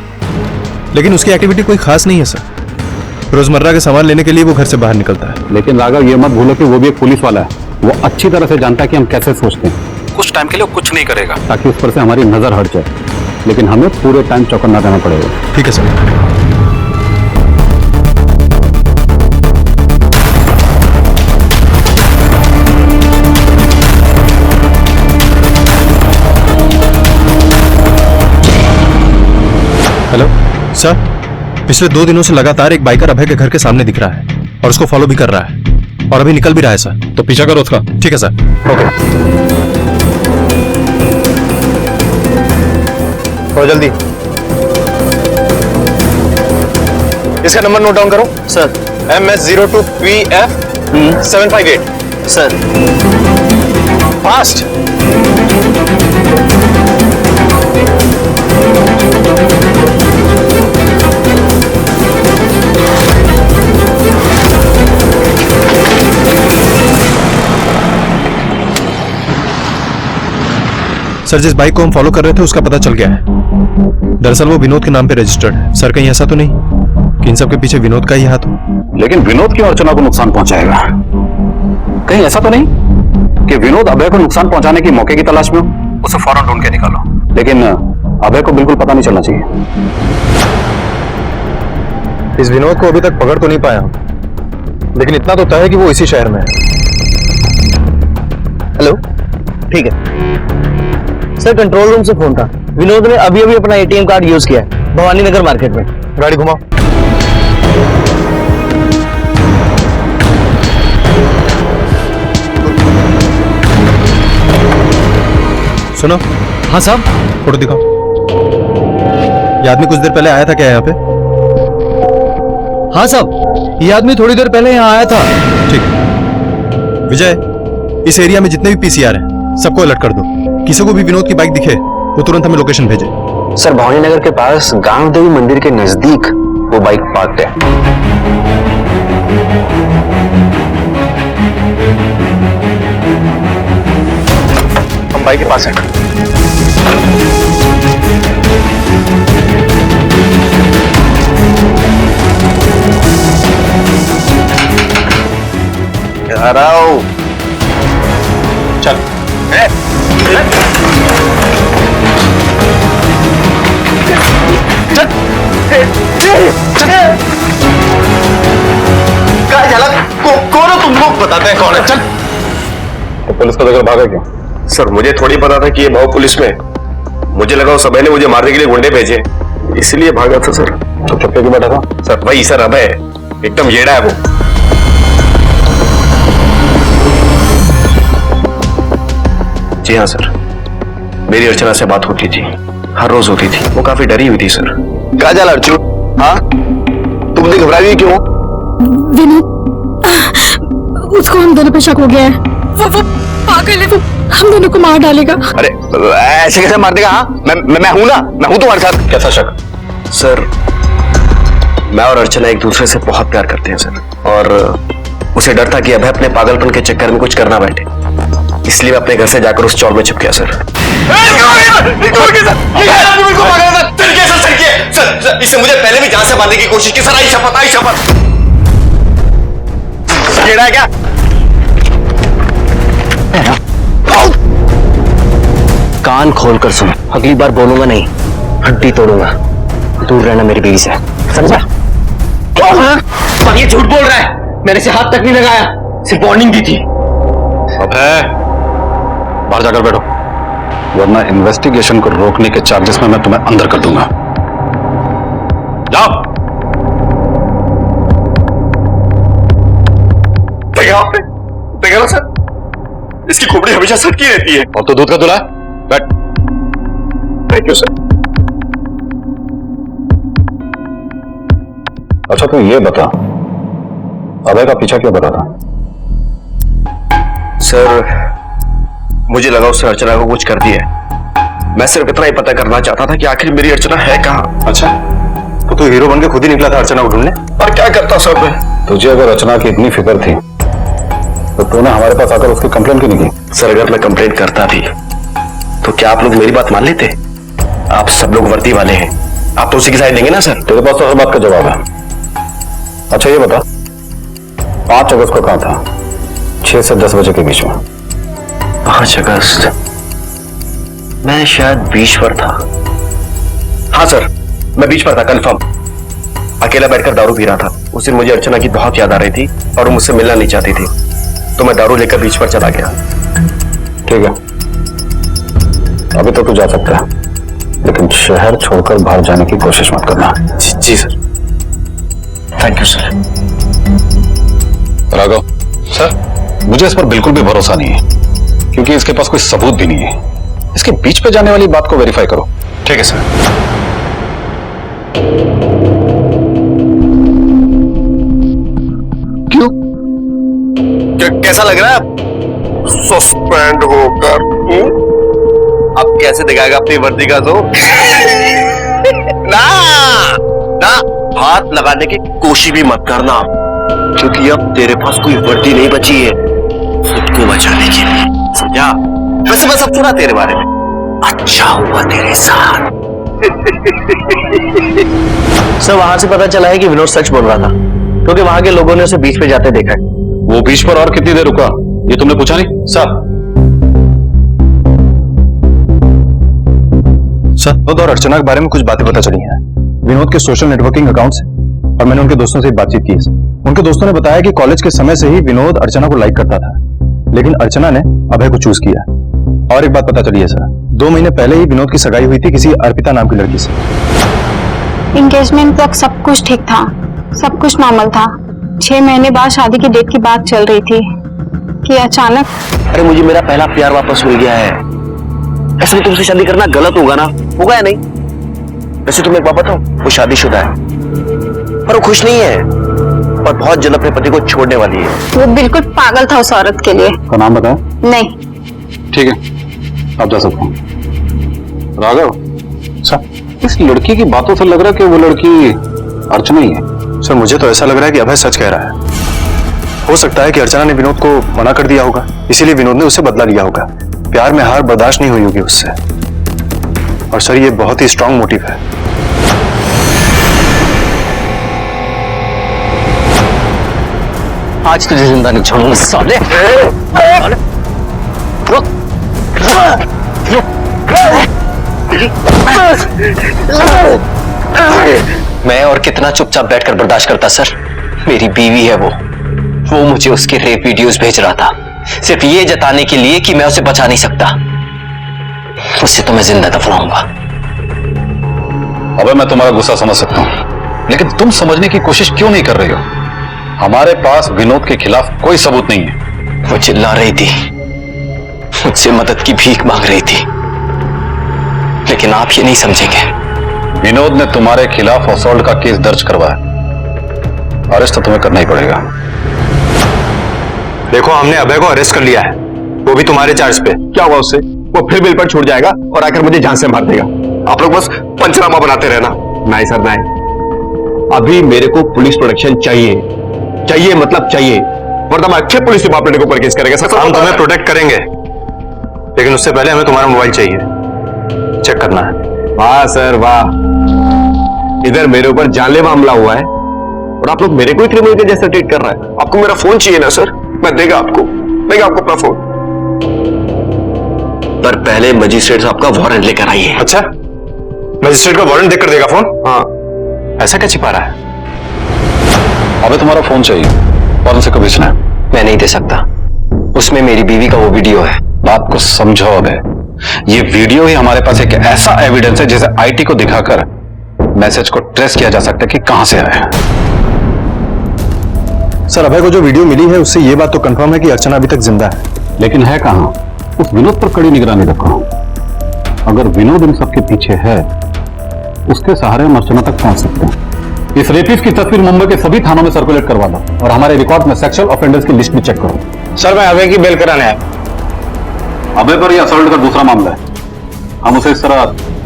लेकिन उसकी एक्टिविटी कोई खास नहीं है सर। रोजमर्रा के सामान लेने के लिए वो घर से बाहर निकलता है। लेकिन राघव, ये मत भूलो कि वो भी एक पुलिस वाला है। वो अच्छी तरह से जानता है कि हम कैसे सोचते हैं। कुछ टाइम के लिए कुछ नहीं करेगा ताकि उस पर से हमारी नजर हट जाए, लेकिन हमें पूरे टाइम चौकन्ना रहना पड़ेगा। ठीक है सर। हेलो सर, पिछले 2 दिनों से लगातार एक बाइकर अभय के घर के सामने दिख रहा है और उसको फॉलो भी कर रहा है और अभी निकल भी रहा है सर। तो पीछा करो उसका। ठीक है सर। ओके, थोड़ा जल्दी। इसका नंबर नोट डाउन करो। Sir MS02PF758 sir fast sir जिस बाइक को हम फॉलो कर रहे थे उसका पता चल गया है। दरअसल वो विनोद के नाम पे रजिस्टर्ड है। सर कहीं ऐसा तो नहीं कि इन सब के पीछे विनोद का ही हाथ हो? लेकिन विनोद क्यों अर्चना को नुकसान पहुंचाएगा? कहीं ऐसा तो नहीं कि विनोद अभय को नुकसान पहुंचाने की मौके की तलाश में हो? उसे फौरन ढूंढ के निकालो, लेकिन अभय को बिल्कुल पता नहीं चलना चाहिए। इस विनोद को अभी तक पकड़ तो नहीं पाया, लेकिन इतना तो तय है कि वो इसी शहर में है। हेलो, ठीक है सर, कंट्रोल रूम से फोन था। विनोद ने अभी अभी अपना एटीएम कार्ड यूज किया है भवानी नगर मार्केट में। गाड़ी घुमाओ। सुनो। हाँ साहब। फोटो दिखाओ। ये आदमी कुछ देर पहले आया था क्या यहाँ पे? हाँ साहब, ये आदमी थोड़ी देर पहले यहाँ आया था। ठीक। विजय, इस एरिया में जितने भी पीसीआर हैं सबको अलर्ट कर दो। किसी को भी विनोद की बाइक दिखे वो तुरंत हमें लोकेशन भेजे। सर भवानी नगर के पास गांव देवी मंदिर के नजदीक वो बाइक पार्क है। हम बाइक के पास हैं। यार आओ। चल कौन हो तुम लोग? बताते हैं कौन है। चल। तो पुलिस को लेकर भागा क्यों? सर मुझे थोड़ी पता था कि ये भाव पुलिस में। मुझे लगा उस अभय ने मुझे मारने के लिए गुंडे भेजे, इसलिए भागा था सर। तो चुपके क्यों बैठा था? सर वही सर, अभय एकदम येड़ा है वो। जी हाँ सर, मेरी अर्चना से बात होती थी, हर रोज होती थी। वो काफी डरी हुई थी सर। क्या जाला अर्जुन? हाँ, तुमने घबराई हुई क्यों? विनोद, उसको हम दोनों पे शक हो गया है। वो पागल है, वो हम दोनों को मार डालेगा। अरे ऐसे कैसे मार देगा? हाँ, मैं हूं ना, मैं हूं तुम्हारे साथ। कैसा शक? सर मैं और अर्चना एक दूसरे से बहुत प्यार करते हैं सर, और उसे डर था कि अभय अपने पागलपन के चक्कर में कुछ करना बैठे, इसलिए मैं अपने घर से जाकर उस चौर में छिप गया सर। सर इसे मुझे पहले भी जान से मारने की कोशिश की सर। आई शपथ, आई शपथ। येड़ा है क्या? कान खोलकर सुन, अगली बार बोलूंगा नहीं, हड्डी तोड़ूंगा। दूर रहना मेरी बीवी से, समझा? पर ये झूठ बोल रहा है, मैंने इसे हाथ तक नहीं लगाया, सिर्फ वार्निंग दी थी। अभय, बाहर जाकर बैठो, वरना इन्वेस्टिगेशन को रोकने के चार्जेस में मैं तुम्हें अंदर कर दूंगा। जाओ। देखा ना सर, इसकी खोपड़ी हमेशा सटकी रहती है। और तो दूध का दूल्हा। बैठ। Thank you sir. अच्छा तू ये बता, अभय का पीछा क्यों कर रहा था? सर मुझे लगा उसने अर्चना को कुछ कर दिया है। मैं सिर्फ इतना ही पता करना चाहता था कि आखिर मेरी अर्चना है कहाँ। अच्छा, तो तू हीरो बन के खुद ही निकला था अर्चना को ढूंढने? और क्या करता सब मैं? तुझे अगर अर्चना की इतनी फिक्र थी तो तूने हमारे पास आकर उसकी कंप्लेंट क्यों नहीं की? सर अगर मैं कंप्लेंट करता थी तो क्या आप लोग मेरी बात मान लेते? आप सब लोग वर्दी वाले हैं, आप तो उसी की साइड लेंगे ना सर? तेरे पास तो हर बात का जवाब है। अच्छा ये बता, 5 अगस्त को कहाँ था? 6 से 10 बजे के बीच में। 5 अगस्त मैं शायद बीच पर था। हाँ सर, मैं बीच पर था, कंफर्म। अकेला बैठकर दारू पी रहा था। उस दिन मुझे अर्चना की बहुत याद आ रही थी और वो मुझसे मिलना नहीं चाहती थी, तो मैं दारू लेकर बीच पर चला गया। ठीक है, अभी तो तू जा सकता है, लेकिन शहर छोड़कर बाहर जाने की कोशिश मत करना। जी sir. Thank you sir. Raghav sir, मुझे इस पर बिल्कुल भी भरोसा नहीं है, क्योंकि इसके पास कोई सबूत भी नहीं है। इसके बीच पे जाने वाली बात को वेरीफाई करो। ठीक है सर। कैसा लग रहा है सस्पेंड होकर? अब कैसे दिखाएगा अपनी वर्दी का तो? ना ना हाथ लगाने की कोशिश भी मत करना, क्योंकि अब तेरे पास कोई वर्दी नहीं बची है खुद को बचाने के लिए, समझा? वैसे मैं सब सुना तेरे बारे में, अच्छा हुआ तेरे साथ। सर वहां से पता चला है कि विनोद सच बोल रहा था, क्योंकि वहां के लोगों ने उसे बीच पे जाते देखा है। वो बीच पर और कितनी देर रुका ये तुमने पूछा नहीं? सर विनोद और अर्चना के बारे में कुछ बातें पता चली हैं। विनोद के सोशल नेटवर्किंग अकाउंट से, और मैंने उनके दोस्तों से बातचीत की है। उनके दोस्तों ने बताया कि कॉलेज के समय से ही विनोद अर्चना को लाइक करता था, लेकिन अर्चना ने अभय को चूज किया। और एक बात पता चली है सर, 2 महीने पहले ही विनोद की सगाई हुई थी किसी अर्पिता नाम की लड़की से। एंगेजमेंट तक सब कुछ ठीक था, सब कुछ नॉर्मल था। 6 महीने बाद शादी की डेट की बात चल रही थी कि अचानक। अरे मुझे मेरा पहला प्यार वापस मिल गया है। ऐसे में तुमसे शादी करना गलत होगा ना? होगा या नहीं? वैसे तुम्हें एक बात बताऊं, वो शादीशुदा है पर वो खुश नहीं है और बहुत जल्द अपने पति को छोड़ने वाली है। वो बिल्कुल पागल था उस औरत के लिए। का नाम बताया? नहीं। ठीक है, आप जा सकते हैं। राघव सर, इस लड़की की बातों से लग रहा है कि वो लड़की अर्चना ही है। सर मुझे तो ऐसा लग रहा है कि अभय सच कह रहा है। हो सकता है कि अर्चना ने विनोद को मना कर दिया होगा, इसीलिए विनोद ने उससे बदला लिया होगा। प्यार में हार बर्दाश्त नहीं हुई होगी उससे। और सर ये बहुत ही स्ट्रांग मोटिव है। आज तुझे जिंदा नहीं छोड़ूंगा साले। मैं और कितना चुपचाप बैठकर बर्दाश्त करता सर। मेरी बीवी है वो मुझे उसके रेप वीडियोस भेज रहा था सिर्फ ये जताने के लिए कि मैं उसे बचा नहीं सकता। उसे तो मैं जिंदा दफनाऊंगा। अबे मैं तुम्हारा गुस्सा समझ सकता हूं, लेकिन तुम समझने की कोशिश क्यों नहीं कर रही हो? हमारे पास विनोद के खिलाफ कोई सबूत नहीं है। वो चिल्ला रही थी, मुझसे मदद की भीख मांग रही थी, लेकिन आप ये नहीं समझेंगे। विनोद ने तुम्हारे खिलाफ असॉल्ट का केस दर्ज करवाया, अरेस्ट तो तुम्हें करना ही पड़ेगा। देखो हमने अभय को अरेस्ट कर लिया है, वो भी तुम्हारे चार्ज पे। क्या हुआ उससे? वो फिर बिल पर छूट जाएगा और आकर मुझे जान से मार देगा। आप लोग बस पंचनामा बनाते रहना। नहीं सर नहीं, अभी मेरे को पुलिस प्रोटेक्शन चाहिए, चाहिए मतलब चाहिए, वरना मैं अच्छे पुलिस डिपार्टमेंट के ऊपर केस करेंगे। सर हम तुम्हें प्रोटेक्ट करेंगे, लेकिन उससे पहले हमें तुम्हारा मोबाइल चाहिए, चेक करना है। वाह सर वाह, इधर मेरे ऊपर जानलेवा हमला हुआ है और आप लोग मेरे को ही क्रिमिनल के जैसा ट्रीट कर रहा है। आपको मेरा फोन चाहिए ना सर? मैं देगा आपको अपना फोन, पर पहले मजिस्ट्रेट साहब का वारंट लेकर आइए। अच्छा, मजिस्ट्रेट का वारंट देकर देगा फोन? हाँ। ऐसा क्या छिपा रहा है? अबे तुम्हारा फोन चाहिए, फौरन से कभी सुना। मैं नहीं दे सकता, उसमें मेरी बीवी का वो वीडियो है। बात को समझो अबे, ये वीडियो ही हमारे पास एक ऐसा एविडेंस है जिसे आईटी को दिखाकर मैसेज को ट्रेस किया जा सकता है कि कहां से आया। सर अभय को जो वीडियो मिली है उससे ये बात तो कंफर्म है कि अर्चना अभी तक जिंदा है, लेकिन है कहां? उस विनोद पर कड़ी निगरानी रखो। अगर विनोद इन सबके पीछे है, उसके सहारे हम अर्चना तक पहुंच सकते हैं। इस रेपिस्ट की तस्वीर मुंबई के सभी थानों में सर्कुलेट करवा दो और हमारे रिकॉर्ड में सेक्सुअल ऑफेंडर्स की लिस्ट भी चेक करो। सर मैं अभय की बेल कराने आया। अभय पर यह असॉल्ट का दूसरा मामला है, हम उसे इस तरह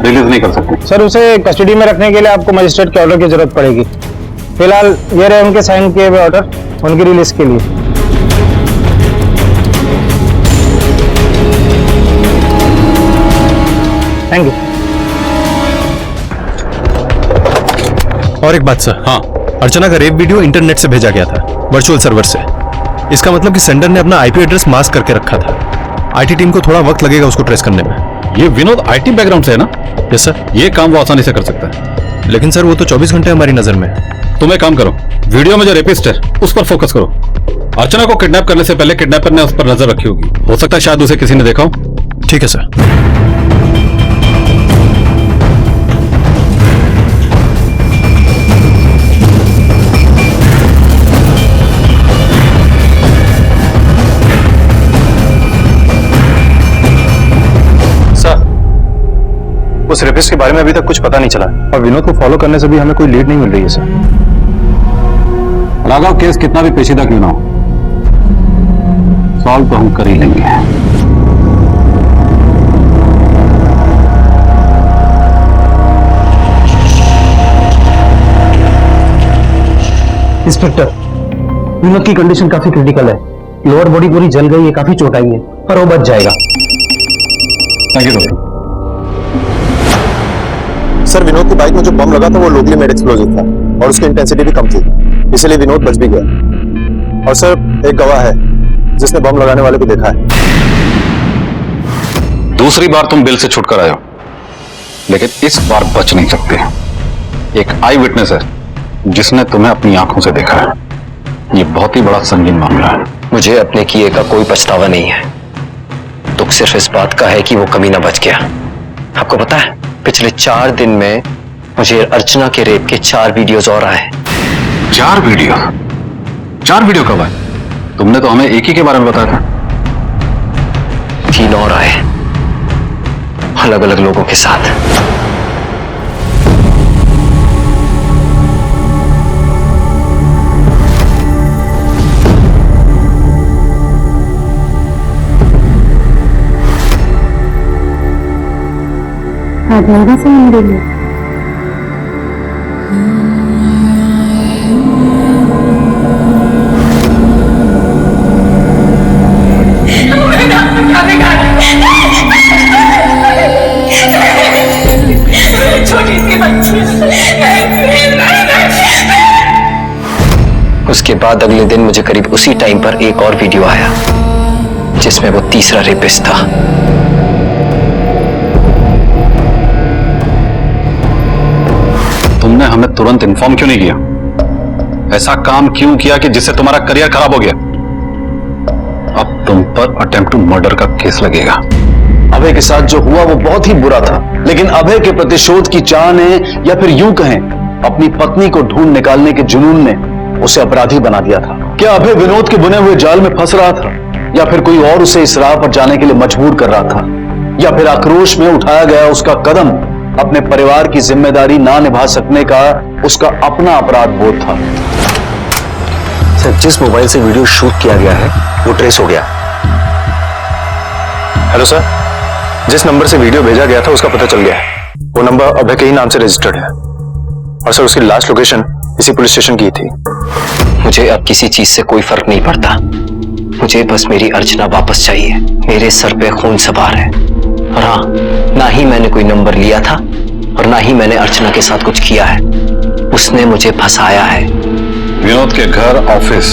रिलीज नहीं कर सकते। सर उसे कस्टडी में रखने के लिए आपको मजिस्ट्रेट के ऑर्डर की जरूरत पड़ेगी। फिलहाल ये रहे उनके साइन किए हुए ऑर्डर उनकी रिलीज के लिए। Thank you. और एक बात सर, हाँ, अर्चना का रेप वीडियो इंटरनेट से भेजा गया था, वर्चुअल सर्वर से। इसका मतलब कि सेंडर ने अपना आईपी एड्रेस मास्क करके रखा था। आईटी टीम को थोड़ा वक्त लगेगा उसको ट्रेस करने में। ये विनोद आईटी बैकग्राउंड से है ना? Yes sir. ये काम वो आसानी से कर सकता है। लेकिन सर वो तो 24 घंटे हमारी नजर में है। तुम एक काम करो, वीडियो में जो रेपिस्ट है उस पर फोकस करो। अर्चना को किडनैप करने से पहले किडनैपर ने उस पर नजर रखी होगी, हो सकता है शायद उसे किसी ने देखा हो। ठीक है सर। उस रेपिस्ट के बारे में अभी तक कुछ पता नहीं चला और विनोद को फॉलो करने से भी हमें कोई लीड नहीं मिल रही है सर। राघव, केस कितना भी पेचीदा क्यों ना हो, सॉल्व तो हम कर ही लेंगे। इंस्पेक्टर, विनोद की कंडीशन काफी क्रिटिकल है। लोअर बॉडी पूरी जल गई है, काफी चोट आई है, पर वो बच जाएगा। Thank you doctor. Sir, Vinod की बाइक में जो बम लगा था वो लोकली मेड एक्सप्लोजिव था और उसकी इंटेंसिटी भी कम थी, इसलिए विनोद बच भी गया। और सर, एक गवाह है जिसने बम लगाने वाले को देखा है। दूसरी बार तुम बिल से छुटकर आए हो, लेकिन इस बार बच नहीं सकते। एक आई विटनेस है जिसने तुम्हें अपनी आंखों से देखा है। ये बहुत ही बड़ा संगीन मामला है। मुझे अपने किए का कोई पछतावा नहीं है। दुख सिर्फ इस बात का है कि वो कमीना बच गया। आपको पता है, पिछले 4 दिन में मुझे अर्चना के रेप के 4 वीडियोस और आए। 4 वीडियो? 4 वीडियो कब आए? तुमने तो हमें एक ही के बारे में बताया था। 3 और आए, अलग अलग लोगों के साथ। जल्दी से मिल रही है। छोटी सी बच्ची। उसके बाद अगले दिन मुझे करीब उसी टाइम पर एक और वीडियो आया जिसमें वो तीसरा रेपिस्ट था। तुमने हमें तुरंत इन्फॉर्म क्यों नहीं किया? ऐसा काम क्यों किया कि जिससे तुम्हारा करियर खराब हो गया? अब तुम पर अटेम्प्ट टू मर्डर का केस लगेगा। अभय के साथ जो हुआ वो बहुत ही बुरा था, लेकिन अभय के प्रतिशोध की चाह ने, या फिर यूं कहें अपनी पत्नी को ढूंढ निकालने के जुनून ने उसे अपराधी बना दिया था। क्या अभय विनोद के बुने हुए जाल में फंस रहा था, या फिर कोई और उसे इस राह पर जाने के लिए मजबूर कर रहा था, या फिर आक्रोश में उठाया गया उसका कदम अपने परिवार की जिम्मेदारी ना निभा सकने का उसका अपना अपराध बोध था? सर, जिस मोबाइल से वीडियो शूट किया गया है वो ट्रेस हो गया। हेलो सर, जिस नंबर से वीडियो भेजा गया था उसका पता चल गया है। वो नंबर अभय के ही नाम से रजिस्टर्ड है और सर उसकी लास्ट लोकेशन इसी पुलिस स्टेशन की थी। मुझे अब किसी चीज से कोई फर्क नहीं पड़ता। मुझे बस मेरी अर्चना वापस चाहिए। मेरे सर पे खून सवार है, और हाँ, ना ही मैंने कोई नंबर लिया था और ना ही मैंने अर्चना के साथ कुछ किया है। उसने मुझे फंसाया है। विनोद के घर, ऑफिस,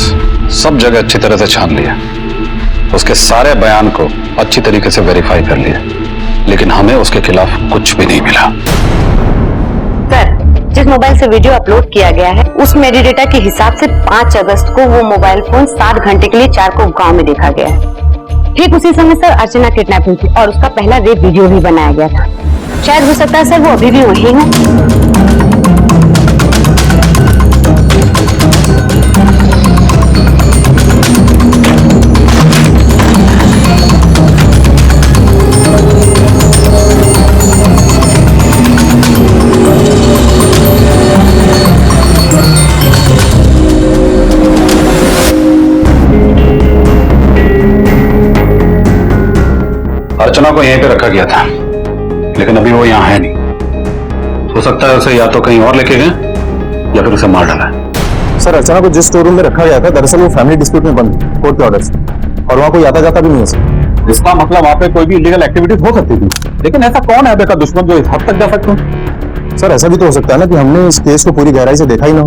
सब जगह अच्छी तरह से छान लिया। उसके सारे बयान को अच्छी तरीके से वेरीफाई कर लिया, लेकिन हमें उसके खिलाफ कुछ भी नहीं मिला। सर, जिस मोबाइल से वीडियो अपलोड किया गया है उस मेटाडेटा के हिसाब से 5 अगस्त को वो मोबाइल फोन 7 घंटे के लिए चारकोप गांव में देखा गया है। ठीक उसी समय सर अर्चना किडनैप हुई थी और उसका पहला रेप वीडियो भी बनाया गया था। शायद हो सकता है सर वो अभी भी वहीं है। अर्चना को यहीं पे रखा गया था, लेकिन अभी वो यहाँ है नहीं। हो सकता है उसे या तो कहीं और लेके गए या फिर उसे मार डाला है। सर, अर्चना को जिस स्टोर रूम में रखा गया था दरअसल वो फैमिली डिस्प्यूट में बंद है कोर्ट के ऑर्डर से, और वहाँ कोई आता जाता भी नहीं है सर। इसका मतलब वहाँ पे कोई भी इलीगल एक्टिविटीज हो सकती थी, लेकिन ऐसा कौन है अभय का दुश्मन जो इस हद तक जा सकते हैं? सर, ऐसा भी तो हो सकता है ना कि हमने इस केस को पूरी गहराई से देखा ही ना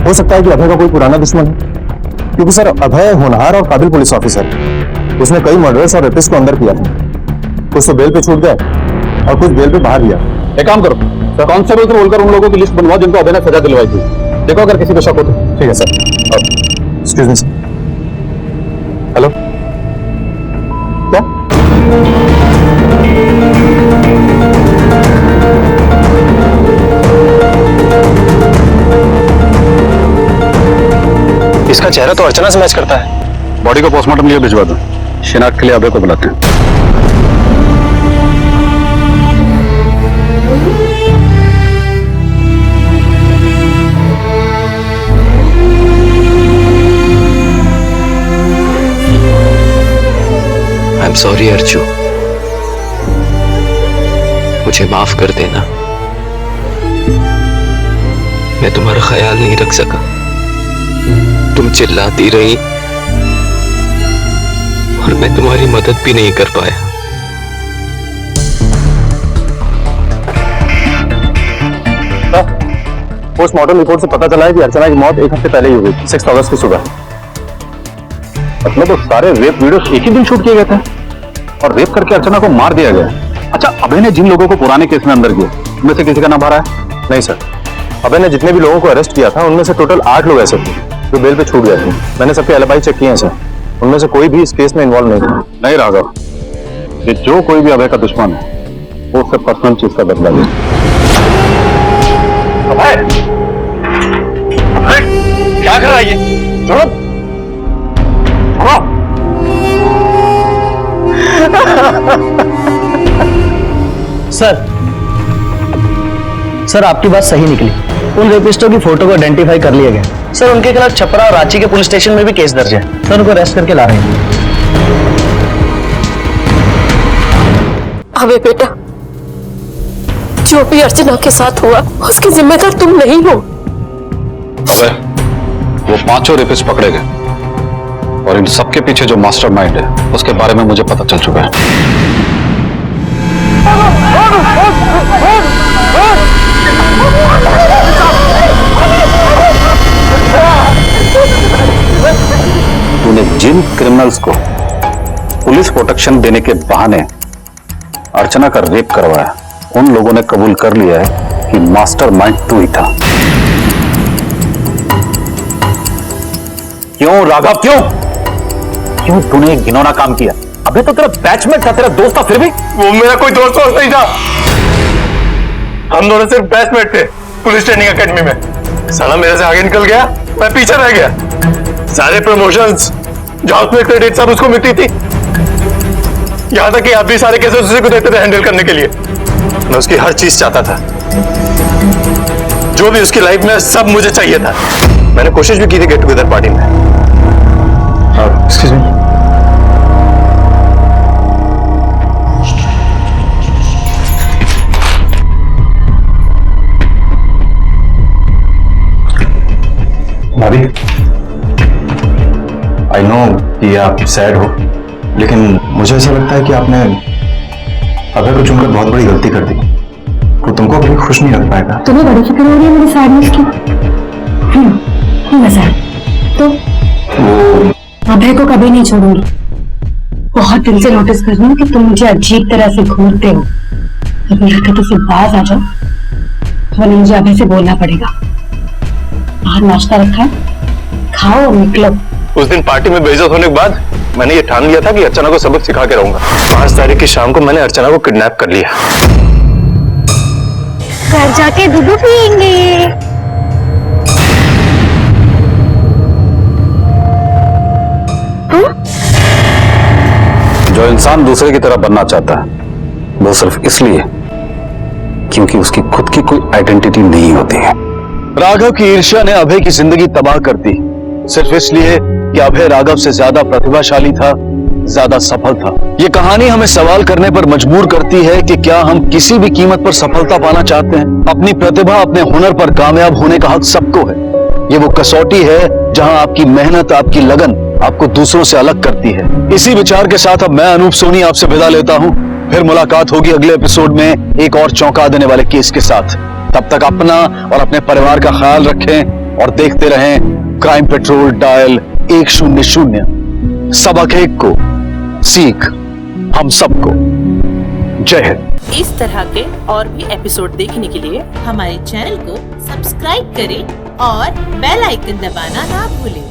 हो सकता है कि अभय का कोई पुराना दुश्मन है, क्योंकि सर अभय होनहार और काबिल पुलिस ऑफिसर है। उसने कई मर्डर्स और रेपिस्ट को अंदर किया था। कुछ तो बेल पे छूट गए और कुछ बेल पे बाहर लिया। एक काम करो, कांस्टेबल से बोलकर उन लोगों की लिस्ट बनवाओ जिनको अभय ने सजा दिलवाई थी। देखो अगर किसी को शक हो तो। ठीक है sir. Excuse me sir. Hello, क्या? इसका चेहरा तो अर्चना से मैच करता है। बॉडी को पोस्टमार्टम के लिए भिजवा दो। शिनाख्त के लिए अभय को बुलाते हैं। एम सॉरी अर्जू, मुझे माफ कर देना। मैं तुम्हारा ख्याल नहीं रख सका, तुम चिल्लाती रही और मैं तुम्हारी मदद भी नहीं कर पाया। पोस्टमार्टम रिपोर्ट से पता चला है कि अर्चना की मौत एक हफ्ते पहले ही हुई, 6 अगस्त की सुबह। मतलब तो सारे रेप वीडियो एक ही दिन शूट किए गए थे और रेप करके अर्चना को मार दिया गया। अच्छा, अभय ने जिन लोगों को पुराने केस में अंदर किया उनमें से किसी का नाम आ रहा है? नहीं सर, अभय ने जितने भी लोगों को अरेस्ट किया था उनमें से टोटल 8 लोग ऐसे थे जो बेल पे छूट गए थे। मैंने सबके एलिबाई चेक किए हैं सर, उनमें से कोई भी इस केस में इन्वॉल्व नहीं था। नहीं राघव, ये जो कोई भी अभय का दुश्मन है वो सब पर्सनल चीज का बदला ले। क्या कर रहा है ये? छोड़ो। सर आपकी बात सही निकली। उन रेपिस्टों की फोटो को आइडेंटिफाई कर लिया गया। सर उनके खिलाफ छपरा और रांची के पुलिस स्टेशन में भी केस दर्ज है। सर उनको अरेस्ट करके ला रहे हैं। अबे बेटा, जो भी अर्चना के साथ हुआ उसकी जिम्मेदार तुम नहीं हो। अबे, वो 5 रेपिस्ट पकड़े गए और इन सबके पीछे जो मास्टरमाइंड है उसके बारे में मुझे पता चल चुका है। तूने जिन क्रिमिनल्स को पुलिस प्रोटेक्शन देने के बहाने अर्चना का रेप करवाया, उन लोगों ने कबूल कर लिया है कि मास्टरमाइंड तू ही था। क्यों राघव, क्यों तूने एक घिनौना काम किया? अबे तो तेरा बैचमेट था, तेरा दोस्त था, फिर भी वो मेरा कोई दोस्त नहीं था। हम दोनों सिर्फ बैचमेट थे पुलिस ट्रेनिंग एकेडमी में। साला मेरे से आगे निकल गया, मैं पीछे रह गया। सारे प्रमोशंस, जॉब में क्रेडिट सब उसको मिलती थी। यहां तक कि आप भी सारे केसेस उसी को देते थे हैंडल करने के लिए। मैं उसकी हर चीज चाहता था, जो भी उसकी लाइफ में सब मुझे चाहिए था। मैंने कोशिश भी की थी गेट टुगेदर पार्टी में। एक्सक्यूज मी, भाभी, आई नो कि आप सैड हो, लेकिन मुझे ऐसा लगता है कि आपने अभय को चुनकर बहुत बड़ी गलती कर दी। वो तुमको कभी खुश नहीं रख पाएगा। तुम्हें बड़ी फिक्र हो रही है मेरी सैडनेस की? तो अभय को कभी नहीं छोड़ूंगी। बहुत दिल से नोटिस कर रही हूँ कि तुम मुझे अजीब तरह से घूरते हो। अपनी हरकतों से बाज आ जाओ, वरना मुझे अभय से बोलना पड़ेगा। बाहर नाश्ता रखा है, खाओ और निकलो। उस दिन पार्टी में बेइज्जत होने के बाद मैंने ये ठान लिया था कि अर्चना को सबक सिखा के रहूंगा। 5 तारीख की शाम को मैंने अर्चना को किडनैप कर लिया। घर जाके दूध पियेंगे। जो इंसान दूसरे की तरह बनना चाहता है वो सिर्फ इसलिए क्योंकि उसकी खुद की कोई आइडेंटिटी नहीं होती है। राघव की ईर्ष्या ने अभय की जिंदगी तबाह कर दी, सिर्फ इसलिए कि अभय राघव से ज्यादा प्रतिभाशाली था, ज्यादा सफल था। ये कहानी हमें सवाल करने पर मजबूर करती है कि क्या हम किसी भी कीमत पर सफलता पाना चाहते हैं? अपनी प्रतिभा, अपने हुनर पर कामयाब होने का हक सबको है। ये वो कसौटी है जहां आपकी मेहनत, आपकी लगन आपको दूसरों से अलग करती है। इसी विचार के साथ अब मैं अनूप सोनी आपसे विदा लेता हूं। फिर मुलाकात होगी अगले एपिसोड में एक और चौंका देने वाले केस के साथ। तब तक अपना और अपने परिवार का ख्याल रखें और देखते रहें क्राइम पेट्रोल डायल 100। सबक एक को सीख हम सबको। जय हिंद। इस तरह के और भी एपिसोड देखने के लिए हमारे चैनल को सब्सक्राइब करें और बेल आइकन दबाना ना भूलें।